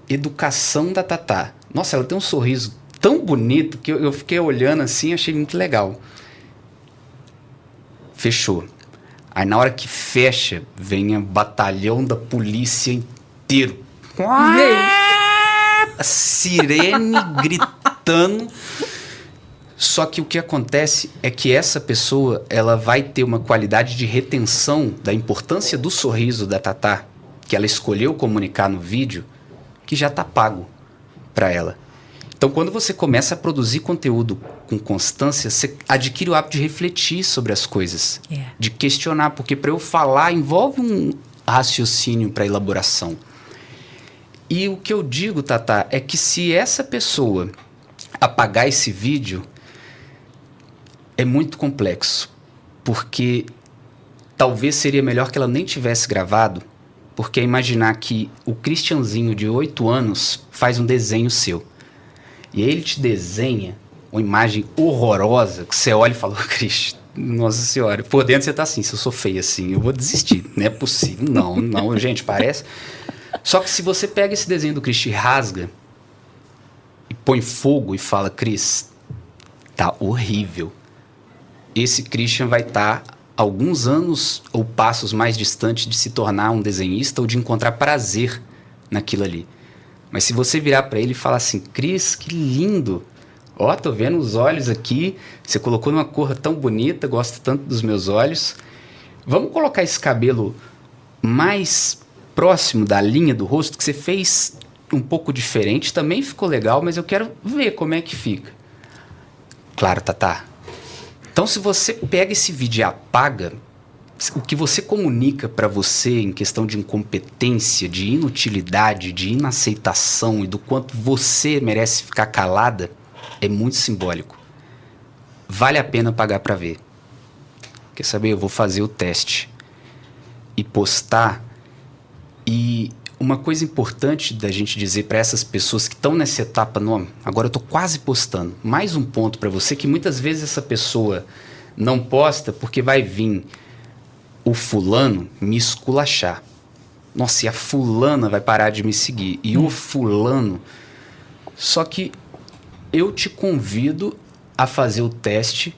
educação da Tatá. Nossa, ela tem um sorriso tão bonito que eu fiquei olhando assim e achei muito legal. Fechou. Aí na hora que fecha, vem o batalhão da polícia inteiro. A sirene gritando. Só que o que acontece é que essa pessoa, ela vai ter uma qualidade de retenção da importância do sorriso da Tatá, que ela escolheu comunicar no vídeo, que já está pago para ela. Então, quando você começa a produzir conteúdo com constância, você adquire o hábito de refletir sobre as coisas, de questionar, porque para eu falar envolve um raciocínio para elaboração. E o que eu digo, Tatá, é que se essa pessoa apagar esse vídeo, é muito complexo, porque talvez seria melhor que ela nem tivesse gravado, porque é imaginar que o Christianzinho de 8 anos faz um desenho seu. E aí ele te desenha uma imagem horrorosa que você olha e fala, Christian, nossa senhora, por dentro você tá assim, se eu sou feio assim, eu vou desistir, não é possível, não, gente, parece. Só que se você pega esse desenho do Christian e rasga, e põe fogo e fala, Cris, tá horrível. Esse Christian vai estar alguns anos ou passos mais distante de se tornar um desenhista ou de encontrar prazer naquilo ali. Mas se você virar para ele e falar assim, Cris, que lindo, ó, tô vendo os olhos aqui, você colocou numa cor tão bonita, gosto tanto dos meus olhos, vamos colocar esse cabelo mais próximo da linha do rosto, que você fez um pouco diferente, também ficou legal, mas eu quero ver como é que fica. Claro, Tatá. Então, se você pega esse vídeo e apaga, o que você comunica para você em questão de incompetência, de inutilidade, de inaceitação e do quanto você merece ficar calada, é muito simbólico. Vale a pena pagar para ver. Quer saber? Eu vou fazer o teste e postar. E uma coisa importante da gente dizer para essas pessoas que estão nessa etapa, não, agora eu estou quase postando. Mais um ponto para você, que muitas vezes essa pessoa não posta porque vai vir o fulano me esculachar. Nossa, e a fulana vai parar de me seguir. E o fulano... Só que eu te convido a fazer o teste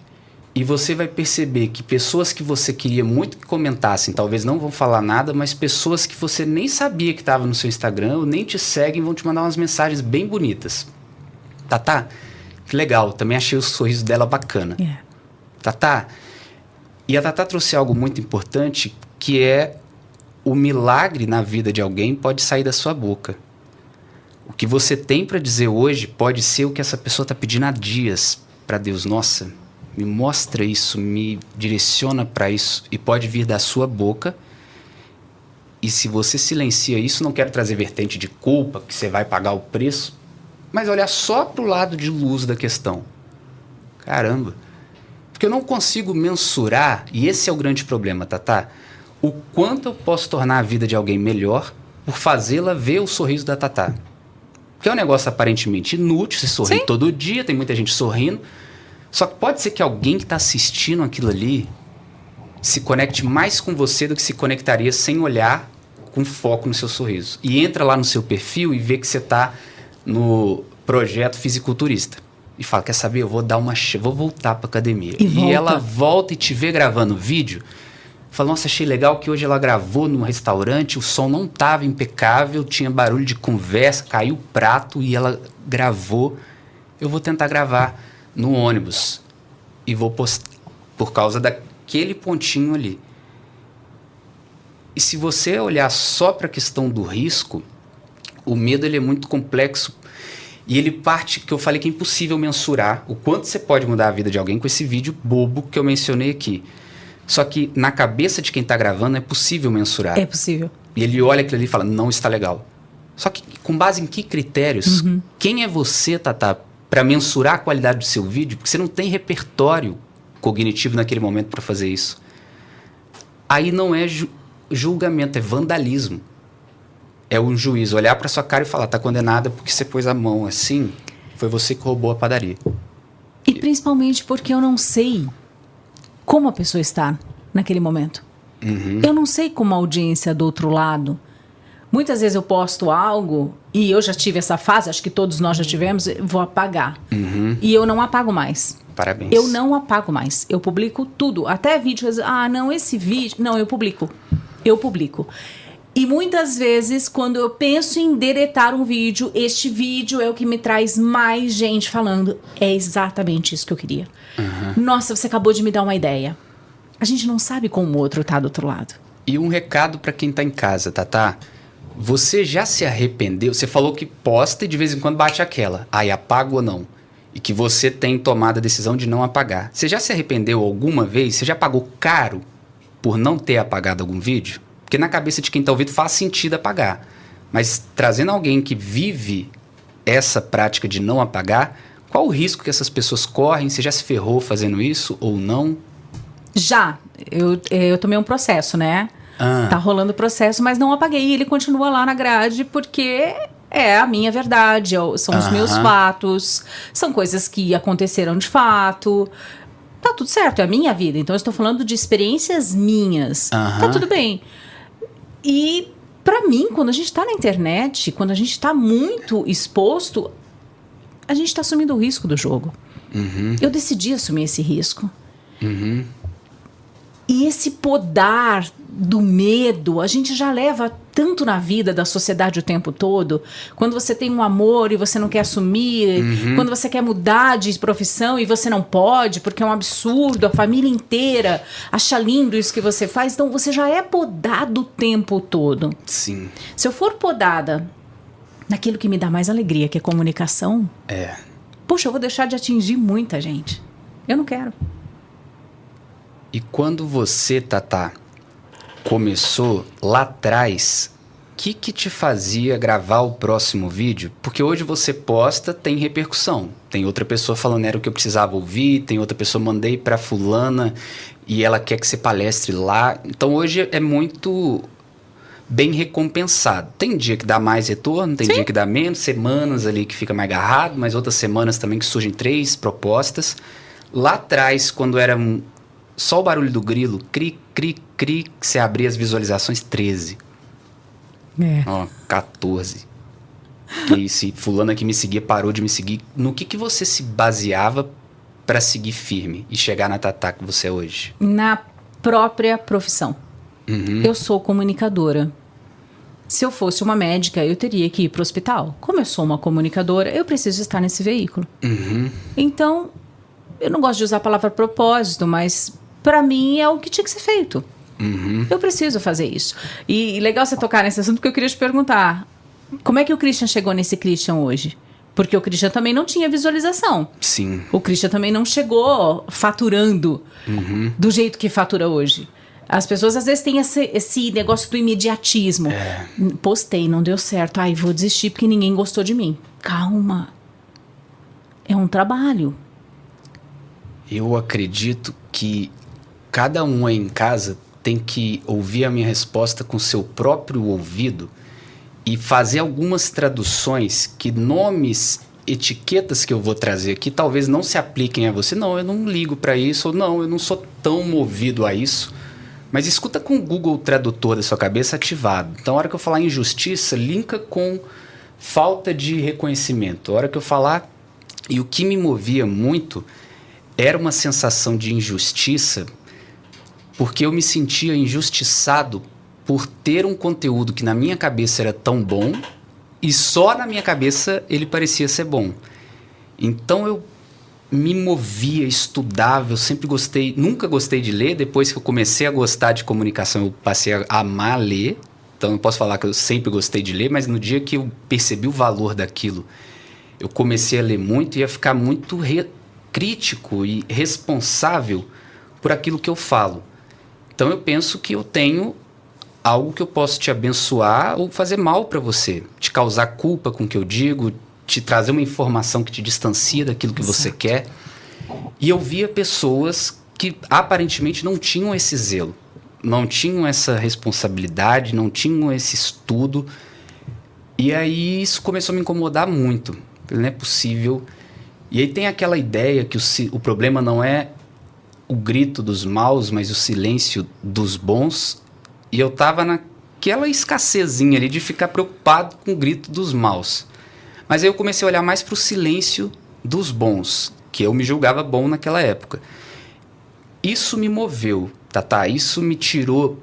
e você vai perceber que pessoas que você queria muito que comentassem, talvez não vão falar nada, mas pessoas que você nem sabia que estavam no seu Instagram ou nem te seguem vão te mandar umas mensagens bem bonitas. Tatá, que legal, também achei o sorriso dela bacana. Tatá, e a Tatá trouxe algo muito importante, que é o milagre na vida de alguém pode sair da sua boca. O que você tem para dizer hoje pode ser o que essa pessoa está pedindo há dias para Deus. Nossa, me mostra isso, me direciona para isso. E pode vir da sua boca. E se você silencia isso, não quero trazer vertente de culpa, que você vai pagar o preço, mas olhar só para o lado de luz da questão. Caramba. Porque eu não consigo mensurar, e esse é o grande problema, Tatá, o quanto eu posso tornar a vida de alguém melhor por fazê-la ver o sorriso da Tatá. Que é um negócio aparentemente inútil, você sorri todo dia, tem muita gente sorrindo, só que pode ser que alguém que está assistindo aquilo ali se conecte mais com você do que se conectaria sem olhar com foco no seu sorriso. E entra lá no seu perfil e vê que você está no projeto fisiculturista. E fala, quer saber, eu vou dar vou voltar para academia. E ela volta e te vê gravando vídeo. Fala, nossa, achei legal que hoje ela gravou num restaurante, o som não estava impecável, tinha barulho de conversa, caiu o prato e ela gravou. Eu vou tentar gravar no ônibus e vou postar por causa daquele pontinho ali. E se você olhar só para a questão do risco, o medo ele é muito complexo. E ele parte, que eu falei que é impossível mensurar o quanto você pode mudar a vida de alguém com esse vídeo bobo que eu mencionei aqui. Só que na cabeça de quem está gravando é possível mensurar. É possível. E ele olha aquilo ali e fala, não está legal. Só que com base em que critérios? Quem é você, Tatá, para mensurar a qualidade do seu vídeo? Porque você não tem repertório cognitivo naquele momento para fazer isso. Aí não é julgamento, é vandalismo. É um juiz olhar para sua cara e falar, tá condenada porque você pôs a mão assim, foi você que roubou a padaria. E principalmente porque eu não sei como a pessoa está naquele momento. Eu não sei como a audiência do outro lado. Muitas vezes eu posto algo e eu já tive essa fase, acho que todos nós já tivemos, vou apagar. E eu não apago mais. Parabéns. Eu não apago mais. Eu publico tudo. Até vídeos. Ah, não, esse vídeo. Não, eu publico. Eu publico. E muitas vezes, quando eu penso em deletar um vídeo, este vídeo é o que me traz mais gente falando. É exatamente isso que eu queria. Nossa, você acabou de me dar uma ideia. A gente não sabe como o outro tá do outro lado. E um recado para quem tá em casa, Tatá. Você já se arrependeu? Você falou que posta e de vez em quando bate aquela. Aí apago ou não? E que você tem tomado a decisão de não apagar. Você já se arrependeu alguma vez? Você já pagou caro por não ter apagado algum vídeo? Porque na cabeça de quem está ouvindo faz sentido apagar. Mas trazendo alguém que vive essa prática de não apagar, qual o risco que essas pessoas correm? Você já se ferrou fazendo isso ou não? Já. Eu tomei um processo, né? Tá rolando o processo, mas não apaguei. Ele continua lá na grade porque é a minha verdade, são os meus fatos, são coisas que aconteceram de fato. Tá tudo certo, é a minha vida. Então eu estou falando de experiências minhas. Tá tudo bem. E pra mim, quando a gente tá na internet, quando a gente tá muito exposto, a gente tá assumindo o risco do jogo. Eu decidi assumir esse risco. E esse podar do medo, a gente já leva tanto na vida da sociedade o tempo todo. Quando você tem um amor e você não quer assumir, quando você quer mudar de profissão e você não pode, porque é um absurdo, a família inteira acha lindo isso que você faz, então você já é podado o tempo todo. Sim. Se eu for podada naquilo que me dá mais alegria, que é comunicação, poxa, eu vou deixar de atingir muita gente. Eu não quero. E quando você, Tatá, começou lá atrás, o que te fazia gravar o próximo vídeo? Porque hoje você posta, tem repercussão. Tem outra pessoa falando, era o que eu precisava ouvir, tem outra pessoa, mandei pra fulana e ela quer que você palestre lá. Então hoje é muito bem recompensado. Tem dia que dá mais retorno, tem dia que dá menos, semanas ali que fica mais agarrado, mas outras semanas também que surgem 3 propostas. Lá atrás, quando era só o barulho do grilo, cri, cri, cri, que você abria as visualizações, 13. 14. E se fulano que me seguia parou de me seguir, no que você se baseava para seguir firme e chegar na Tatá que você é hoje? Na própria profissão. Eu sou comunicadora. Se eu fosse uma médica, eu teria que ir para o hospital. Como eu sou uma comunicadora, eu preciso estar nesse veículo. Então, eu não gosto de usar a palavra propósito, mas para mim é o que tinha que ser feito. Eu preciso fazer isso. E legal você tocar nesse assunto, porque eu queria te perguntar, como é que o Christian chegou nesse Christian hoje? Porque o Christian também não tinha visualização. Sim. O Christian também não chegou faturando do jeito que fatura hoje. As pessoas às vezes têm esse negócio do imediatismo. Postei, não deu certo. Ai, vou desistir porque ninguém gostou de mim. Calma. É um trabalho. Eu acredito que cada um aí em casa tem que ouvir a minha resposta com seu próprio ouvido e fazer algumas traduções que nomes, etiquetas que eu vou trazer aqui talvez não se apliquem a você. Não, eu não ligo para isso, ou não, eu não sou tão movido a isso. Mas escuta com o Google Tradutor da sua cabeça ativado. Então, a hora que eu falar injustiça, linka com falta de reconhecimento. A hora que eu falar... E o que me movia muito era uma sensação de injustiça, porque eu me sentia injustiçado por ter um conteúdo que na minha cabeça era tão bom e só na minha cabeça ele parecia ser bom. Então eu me movia, estudava, eu sempre gostei, nunca gostei de ler. Depois que eu comecei a gostar de comunicação, eu passei a amar ler. Então eu posso falar que eu sempre gostei de ler, mas no dia que eu percebi o valor daquilo, eu comecei a ler muito e a ficar muito crítico e responsável por aquilo que eu falo. Então eu penso que eu tenho algo que eu posso te abençoar ou fazer mal para você, te causar culpa com o que eu digo, te trazer uma informação que te distancia daquilo que você quer. E eu via pessoas que aparentemente não tinham esse zelo, não tinham essa responsabilidade, não tinham esse estudo. E aí isso começou a me incomodar muito. Não é possível. E aí tem aquela ideia que o problema não é o grito dos maus, mas o silêncio dos bons. E eu tava naquela escassezinha ali de ficar preocupado com o grito dos maus. Mas aí eu comecei a olhar mais para o silêncio dos bons, que eu me julgava bom naquela época. Isso me moveu, Tatá. Isso me tirou...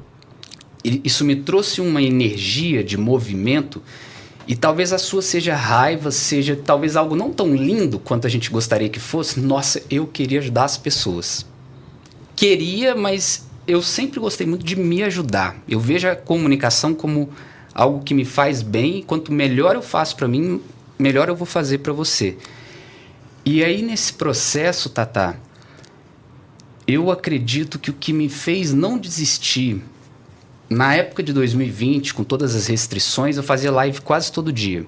Isso me trouxe uma energia de movimento. E talvez a sua seja raiva, seja talvez algo não tão lindo quanto a gente gostaria que fosse. Nossa, eu queria ajudar as pessoas. Queria, mas eu sempre gostei muito de me ajudar. Eu vejo a comunicação como algo que me faz bem. E quanto melhor eu faço para mim, melhor eu vou fazer para você. E aí nesse processo, Tatá, eu acredito que o que me fez não desistir... Na época de 2020, com todas as restrições, eu fazia live quase todo dia.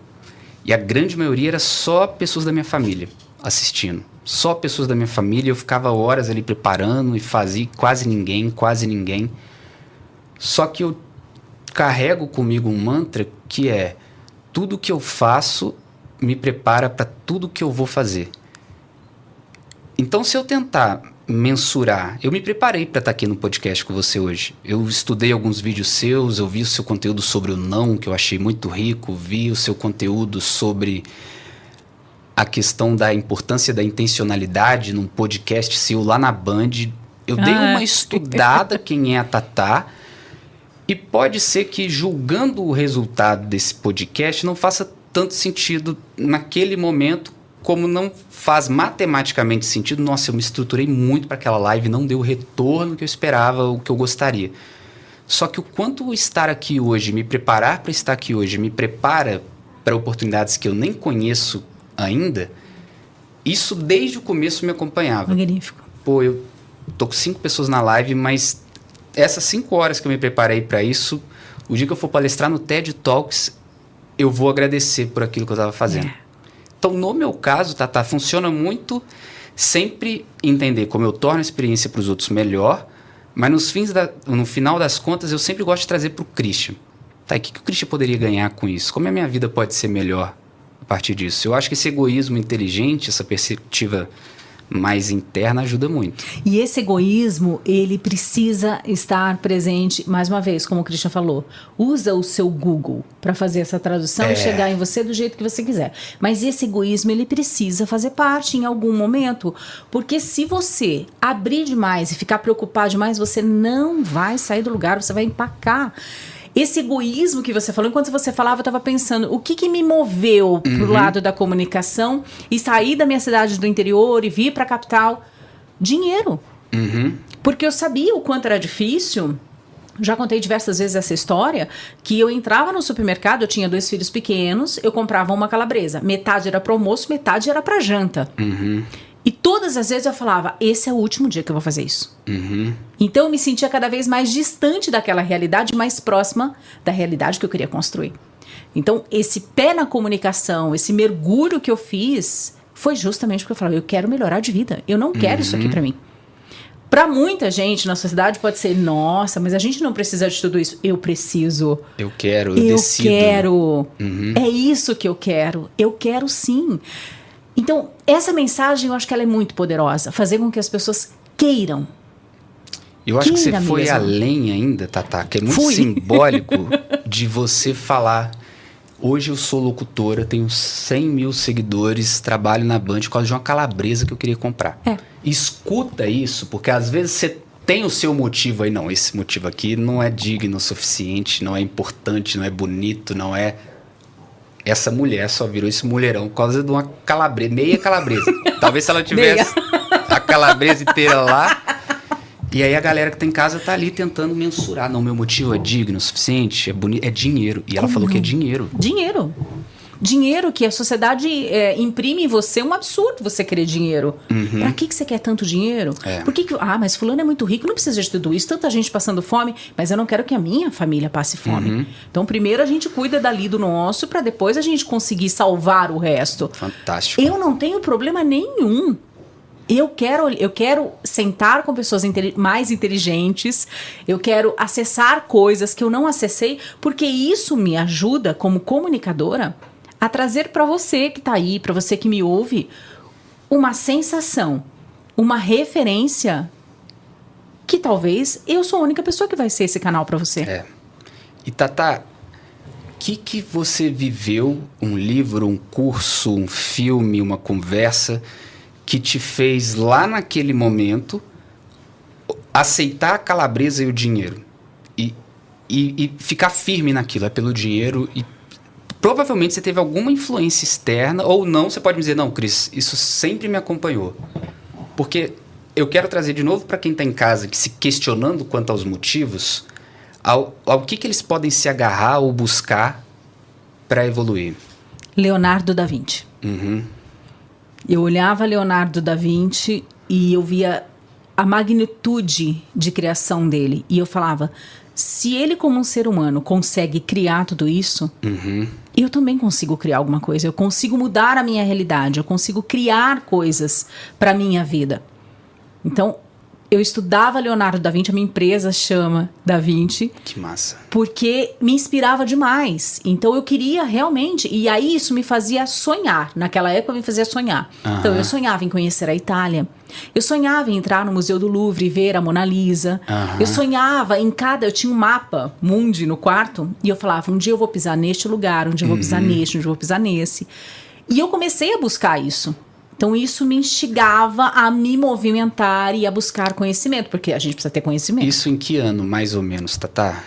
E a grande maioria era só pessoas da minha família assistindo. Só pessoas da minha família. Eu ficava horas ali preparando e fazia quase ninguém. Só que eu carrego comigo um mantra que é: tudo que eu faço me prepara para tudo que eu vou fazer. Então, se eu tentar mensurar, eu me preparei para estar aqui no podcast com você hoje. Eu estudei alguns vídeos seus, eu vi o seu conteúdo sobre o não, que eu achei muito rico, vi o seu conteúdo sobre a questão da importância da intencionalidade num podcast seu lá na Band. Eu dei uma estudada quem é a Tatá, e pode ser que, julgando o resultado desse podcast, não faça tanto sentido naquele momento, como não faz matematicamente sentido. Nossa, eu me estruturei muito para aquela live, não deu o retorno que eu esperava, o que eu gostaria. Só que o quanto estar aqui hoje, me preparar para estar aqui hoje, me prepara para oportunidades que eu nem conheço ainda, isso desde o começo me acompanhava. Magnífico. Pô, eu tô com 5 pessoas na live, mas essas 5 horas que eu me preparei para isso, o dia que eu for palestrar no TED Talks, eu vou agradecer por aquilo que eu estava fazendo. Então, no meu caso, Tatá, funciona muito sempre entender como eu torno a experiência para os outros melhor, mas no final das contas, eu sempre gosto de trazer para o Christian. Tá, e o que o Christian poderia ganhar com isso? Como a minha vida pode ser melhor a partir disso? Eu acho que esse egoísmo inteligente, essa perspectiva mais interna, ajuda muito. E esse egoísmo, ele precisa estar presente, mais uma vez, como o Christian falou. Usa o seu Google para fazer essa tradução e chegar em você do jeito que você quiser. Mas esse egoísmo, ele precisa fazer parte em algum momento, porque se você abrir demais e ficar preocupado demais, você não vai sair do lugar, você vai empacar. Esse egoísmo que você falou, enquanto você falava, eu estava pensando, o que me moveu pro lado da comunicação e sair da minha cidade do interior e vir para a capital? Dinheiro. Porque eu sabia o quanto era difícil. Já contei diversas vezes essa história, que eu entrava no supermercado, eu tinha 2 filhos pequenos, eu comprava uma calabresa. Metade era para almoço, metade era para janta. E todas as vezes eu falava, esse é o último dia que eu vou fazer isso. Então eu me sentia cada vez mais distante daquela realidade, mais próxima da realidade que eu queria construir. Então esse pé na comunicação, esse mergulho que eu fiz, foi justamente porque eu falava, eu quero melhorar de vida, eu não quero isso aqui pra mim. Pra muita gente na sociedade pode ser, nossa, mas a gente não precisa de tudo isso. Eu preciso. Eu quero, eu decido. Eu quero. É isso que eu quero sim. Então, essa mensagem, eu acho que ela é muito poderosa. Fazer com que as pessoas queiram. Eu acho que você foi além ainda, Tatá, que é muito simbólico de você falar, hoje eu sou locutora, tenho 100 mil seguidores, trabalho na Band por causa de uma calabresa que eu queria comprar. Escuta isso, porque às vezes você tem o seu motivo aí. Não, esse motivo aqui não é digno o suficiente, não é importante, não é bonito, não é... Essa mulher só virou esse mulherão por causa de uma calabresa, meia calabresa. Talvez se ela tivesse a calabresa inteira lá. E aí a galera que tá em casa tá ali tentando mensurar. Não, meu motivo é digno o suficiente, é bonito, é dinheiro. E ela falou que é dinheiro. Dinheiro que a sociedade imprime em você, é um absurdo você querer dinheiro. Pra que você quer tanto dinheiro? Por que mas fulano é muito rico, não precisa de tudo isso, tanta gente passando fome, mas eu não quero que a minha família passe fome. Então primeiro a gente cuida dali do nosso, pra depois a gente conseguir salvar o resto. Fantástico. Eu não tenho problema nenhum. Eu quero sentar com pessoas mais inteligentes, eu quero acessar coisas que eu não acessei, porque isso me ajuda, como comunicadora, a trazer para você que tá aí, para você que me ouve, uma sensação, uma referência que talvez eu sou a única pessoa que vai ser esse canal para você. E Tata, que você viveu, um livro, um curso, um filme, uma conversa, que te fez lá naquele momento aceitar a calabresa e o dinheiro e ficar firme naquilo, é pelo dinheiro, e provavelmente você teve alguma influência externa ou não, você pode me dizer, não, Cris, isso sempre me acompanhou. Porque eu quero trazer de novo para quem está em casa, que se questionando quanto aos motivos, ao que eles podem se agarrar ou buscar para evoluir. Leonardo da Vinci. Eu olhava Leonardo da Vinci e eu via a magnitude de criação dele. E eu falava, se ele como um ser humano consegue criar tudo isso, eu também consigo criar alguma coisa. Eu consigo mudar a minha realidade, eu consigo criar coisas para a minha vida. Então, eu estudava Leonardo da Vinci, a minha empresa chama Da Vinci. Que massa. Porque me inspirava demais. Então eu queria realmente, e aí isso me fazia sonhar. Naquela época me fazia sonhar. Então eu sonhava em conhecer a Itália. Eu sonhava em entrar no Museu do Louvre e ver a Mona Lisa. Eu sonhava eu tinha um mapa mundi no quarto, e eu falava, um dia eu vou pisar neste lugar, um dia eu vou pisar neste, um dia eu vou pisar nesse. E eu comecei a buscar isso. Então isso me instigava a me movimentar e a buscar conhecimento, porque a gente precisa ter conhecimento. Isso em que ano, mais ou menos, Tata?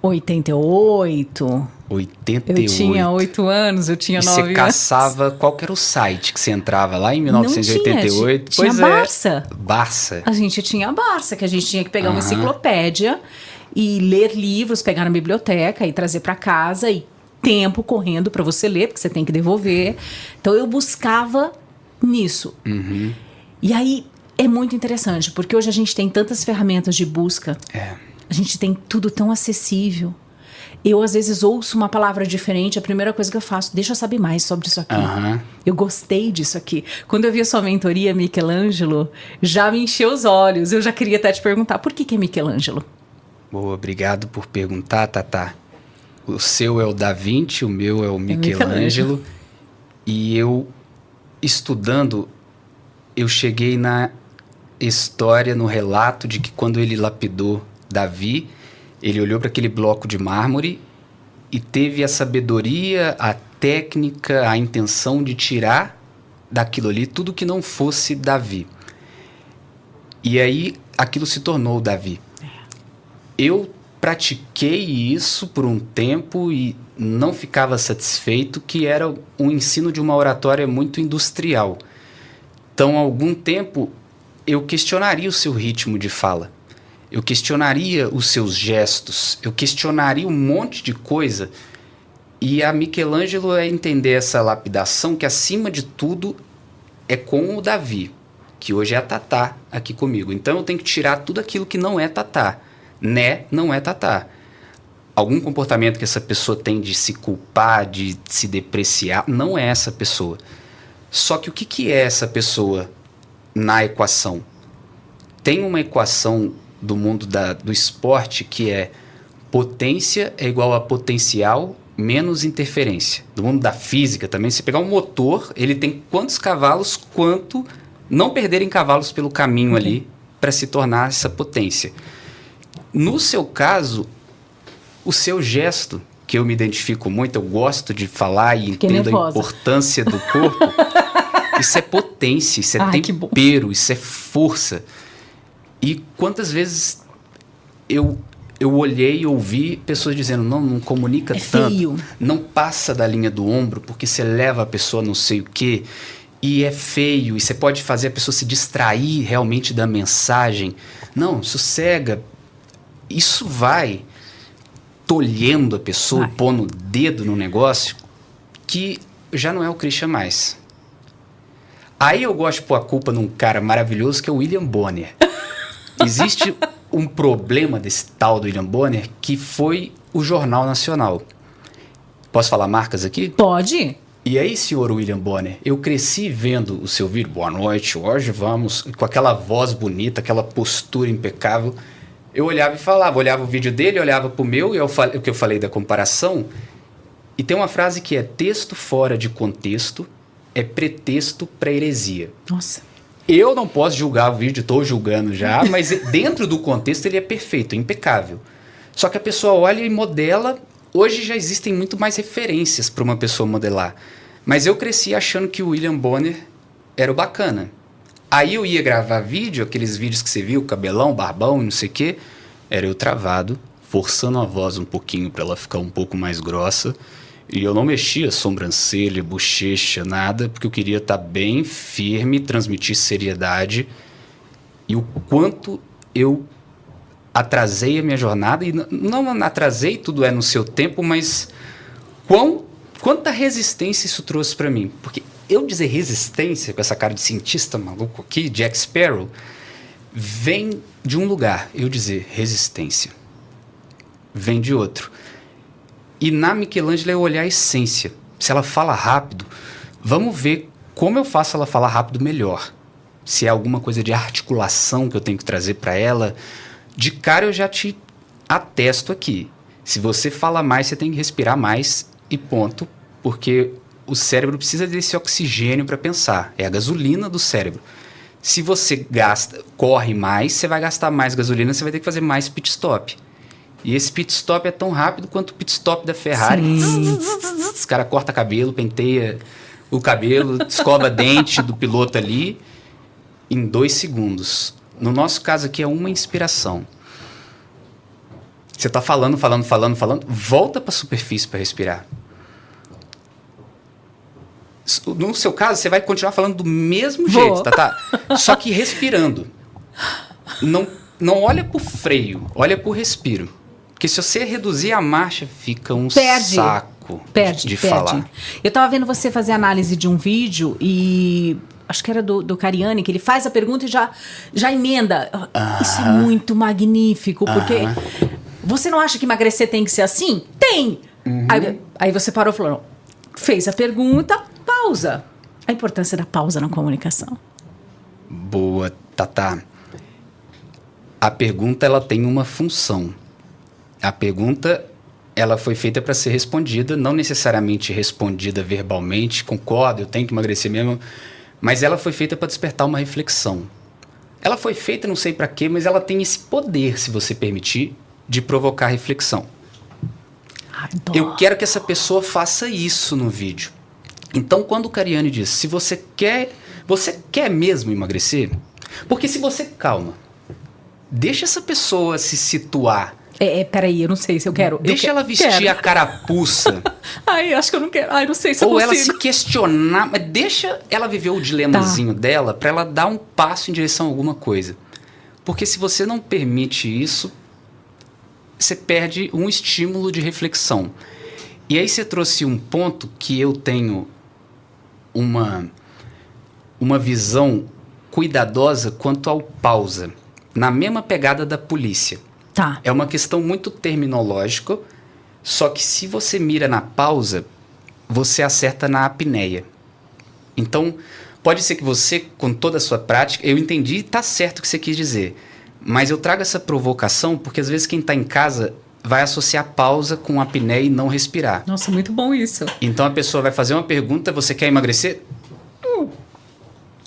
88. 88. Eu tinha 8 anos, eu tinha 9 anos. E você caçava, qual que era o site que você entrava lá em 1988? Tinha Barça. Barça. A gente tinha a Barça, que a gente tinha que pegar uma enciclopédia e ler livros, pegar na biblioteca e trazer para casa, e tempo correndo para você ler, porque você tem que devolver. Então eu buscava nisso. E aí é muito interessante, porque hoje a gente tem tantas ferramentas de busca. A gente tem tudo tão acessível. Eu às vezes ouço uma palavra diferente, a primeira coisa que eu faço, deixa eu saber mais sobre isso aqui. Eu gostei disso aqui. Quando eu vi a sua mentoria, Michelangelo, já me encheu os olhos. Eu já queria até te perguntar, por que é Michelangelo? Boa, obrigado por perguntar, Tata. O seu é o Da Vinci, o meu é o Michelangelo. E eu, estudando, eu cheguei na história, no relato de que quando ele lapidou Davi, ele olhou para aquele bloco de mármore e teve a sabedoria, a técnica, a intenção de tirar daquilo ali tudo que não fosse Davi. E aí aquilo se tornou Davi. Eu pratiquei isso por um tempo e não ficava satisfeito, que era um ensino de uma oratória muito industrial. Então, há algum tempo, eu questionaria o seu ritmo de fala. Eu questionaria os seus gestos. Eu questionaria um monte de coisa. E a Michelangelo é entender essa lapidação que, acima de tudo, é com o Davi, que hoje é a Tatá aqui comigo. Então, eu tenho que tirar tudo aquilo que não é Tatá. Né, não é Tatá. Algum comportamento que essa pessoa tem de se culpar, de se depreciar, não é essa pessoa. Só que o que é essa pessoa na equação? Tem uma equação do mundo do esporte que é potência é igual a potencial menos interferência. Do mundo da física também, se pegar um motor, ele tem quantos cavalos, quanto não perderem cavalos pelo caminho ali para se tornar essa potência. No seu caso, o seu gesto, que eu me identifico muito, eu gosto de falar e entendo a importância do corpo, isso é potência, isso é tempero, isso é força. E quantas vezes eu olhei e ouvi pessoas dizendo, não comunica tanto, feio. Não passa da linha do ombro, porque você leva a pessoa não sei o quê, e é feio, e você pode fazer a pessoa se distrair realmente da mensagem. Não, sossega. Isso vai tolhendo a pessoa, pondo o dedo no negócio, que já não é o Christian mais. Aí eu gosto de pôr a culpa num cara maravilhoso que é o William Bonner. Existe um problema desse tal do William Bonner que foi o Jornal Nacional. Posso falar marcas aqui? Pode. E aí, senhor William Bonner, eu cresci vendo o seu vídeo, boa noite, hoje vamos, com aquela voz bonita, aquela postura impecável. Eu olhava e falava, olhava o vídeo dele, olhava pro meu, e o que eu falei da comparação. E tem uma frase que é: texto fora de contexto é pretexto para heresia. Nossa. Eu não posso julgar o vídeo, estou julgando já, mas dentro do contexto ele é perfeito, é impecável. Só que a pessoa olha e modela. Hoje já existem muito mais referências para uma pessoa modelar. Mas eu cresci achando que o William Bonner era o bacana. Aí eu ia gravar vídeo, aqueles vídeos que você viu, cabelão, barbão e não sei o quê. Era eu travado, forçando a voz um pouquinho para ela ficar um pouco mais grossa. E eu não mexia sobrancelha, bochecha, nada, porque eu queria estar bem firme, transmitir seriedade. E o quanto eu atrasei a minha jornada, e não atrasei, tudo é no seu tempo, mas quanta resistência isso trouxe para mim. Porque eu dizer resistência, com essa cara de cientista maluco aqui, Jack Sparrow, vem de um lugar. Eu dizer resistência vem de outro. E na Michelangelo eu olhar a essência. Se ela fala rápido, vamos ver como eu faço ela falar rápido melhor. Se é alguma coisa de articulação que eu tenho que trazer para ela. De cara eu já te atesto aqui. Se você fala mais, você tem que respirar mais e ponto. Porque o cérebro precisa desse oxigênio para pensar. É a gasolina do cérebro. Se você corre mais, você vai gastar mais gasolina, você vai ter que fazer mais pit stop. E esse pit stop é tão rápido quanto o pit stop da Ferrari. Os caras cortam cabelo, penteia o cabelo, escova dente do piloto ali em 2 segundos. No nosso caso aqui é uma inspiração. Você está falando, volta para a superfície para respirar. No seu caso, você vai continuar falando do mesmo jeito, tá? Só que respirando. Não olha pro freio, olha pro respiro. Porque se você reduzir a marcha, fica um saco de falar. Eu tava vendo você fazer análise de um vídeo e acho que era do Cariani, que ele faz a pergunta e já emenda. Isso é muito magnífico, porque você não acha que emagrecer tem que ser assim? Tem! Aí você parou e falou, não, fez a pergunta, pausa. A importância da pausa na comunicação. Boa, Tatá. A pergunta, ela tem uma função. A pergunta, ela foi feita para ser respondida, não necessariamente respondida verbalmente, concordo, eu tenho que emagrecer mesmo, mas ela foi feita para despertar uma reflexão. Ela foi feita, não sei para quê, mas ela tem esse poder, se você permitir, de provocar reflexão. Adoro. Eu quero que essa pessoa faça isso no vídeo. Então, quando o Cariani diz, se você quer mesmo emagrecer? Porque se você, calma, deixa essa pessoa se situar. Peraí, eu não sei se eu quero. Deixa ela vestir a carapuça. Ai, acho que eu não quero. Ai, não sei se eu consigo. Ou ela se questionar, mas deixa ela viver o dilemazinho dela para ela dar um passo em direção a alguma coisa. Porque se você não permite isso, você perde um estímulo de reflexão. E aí você trouxe um ponto que eu tenho uma visão cuidadosa quanto ao pausa. Na mesma pegada da polícia. Tá. É uma questão muito terminológica, só que se você mira na pausa, você acerta na apneia. Então, pode ser que você, com toda a sua prática, eu entendi e está certo o que você quis dizer, mas eu trago essa provocação porque às vezes quem está em casa vai associar pausa com apneia e não respirar. Nossa, muito bom isso. Então a pessoa vai fazer uma pergunta, você quer emagrecer?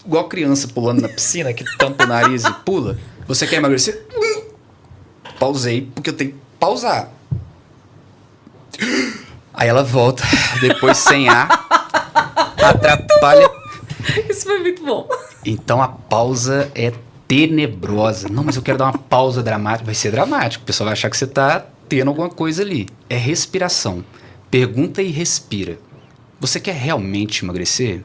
Igual criança pulando na piscina, que tampa o nariz e pula. Você quer emagrecer? Pausei, porque eu tenho que pausar. Aí ela volta, depois sem ar, atrapalha. Isso foi muito bom. Então a pausa é tenebrosa. Não, mas eu quero dar uma pausa dramática. Vai ser dramático, o pessoal vai achar que você está tendo alguma coisa ali. É respiração. Pergunta e respira. Você quer realmente emagrecer?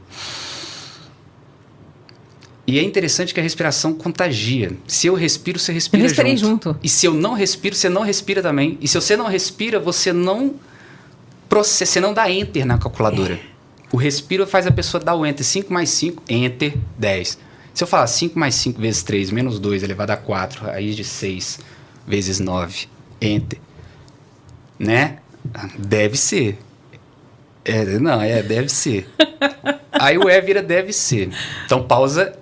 E é interessante que a respiração contagia. Se eu respiro, você respira junto. Eu respirei junto. E se eu não respiro, você não respira também. E se você não respira, você não processa, você não dá enter na calculadora. O respiro faz a pessoa dar o enter. 5 mais 5, enter, 10. Se eu falar 5 mais 5 vezes 3, menos 2, elevado a 4, raiz de 6, vezes 9, enter. Né? Deve ser. Deve ser. Aí o vira deve ser. Então, pausa.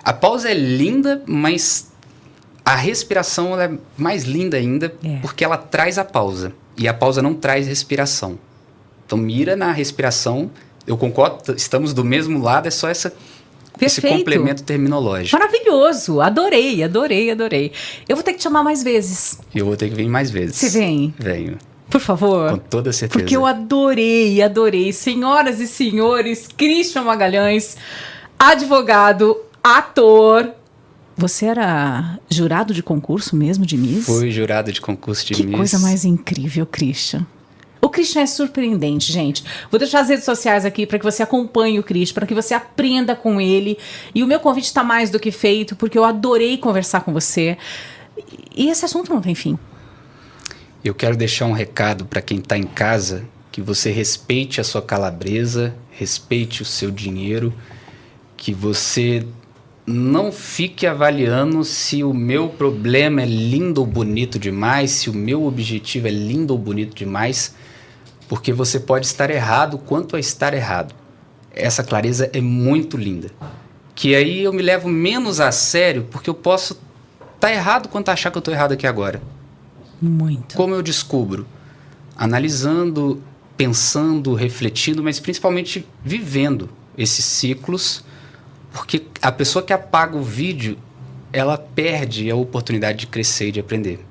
A pausa é linda, mas a respiração ela é mais linda ainda, porque ela traz a pausa. E a pausa não traz respiração. Então, mira na respiração. Eu concordo, estamos do mesmo lado, é só esse complemento terminológico. Maravilhoso. Adorei. Eu vou ter que te chamar mais vezes. Eu vou ter que vir mais vezes. Você vem? Venho. Por favor. Com toda certeza. Porque eu adorei. Senhoras e senhores, Christian Magalhães, advogado, ator. Você era jurado de concurso mesmo de Miss? Fui jurado de concurso de Miss. Que coisa mais incrível, Christian. O Christian é surpreendente, gente. Vou deixar as redes sociais aqui para que você acompanhe o Christian, para que você aprenda com ele. E o meu convite está mais do que feito, porque eu adorei conversar com você. E esse assunto não tem fim. Eu quero deixar um recado para quem está em casa, que você respeite a sua calabresa, respeite o seu dinheiro, que você não fique avaliando se o meu problema é lindo ou bonito demais, se o meu objetivo é lindo ou bonito demais, porque você pode estar errado quanto a estar errado. Essa clareza é muito linda. Que aí eu me levo menos a sério, porque eu posso estar errado quanto a achar que eu estou errado aqui agora. Muito. Como eu descubro? Analisando, pensando, refletindo, mas principalmente vivendo esses ciclos, porque a pessoa que apaga o vídeo, ela perde a oportunidade de crescer e de aprender.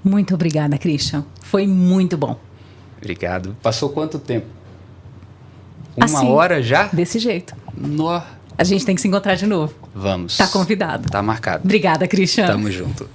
Muito obrigada, Christian. Foi muito bom. Obrigado. Passou quanto tempo? Uma assim, hora já? Desse jeito. Nó. A gente tem que se encontrar de novo. Vamos. Tá convidado. Tá marcado. Obrigada, Christian. Tamo junto.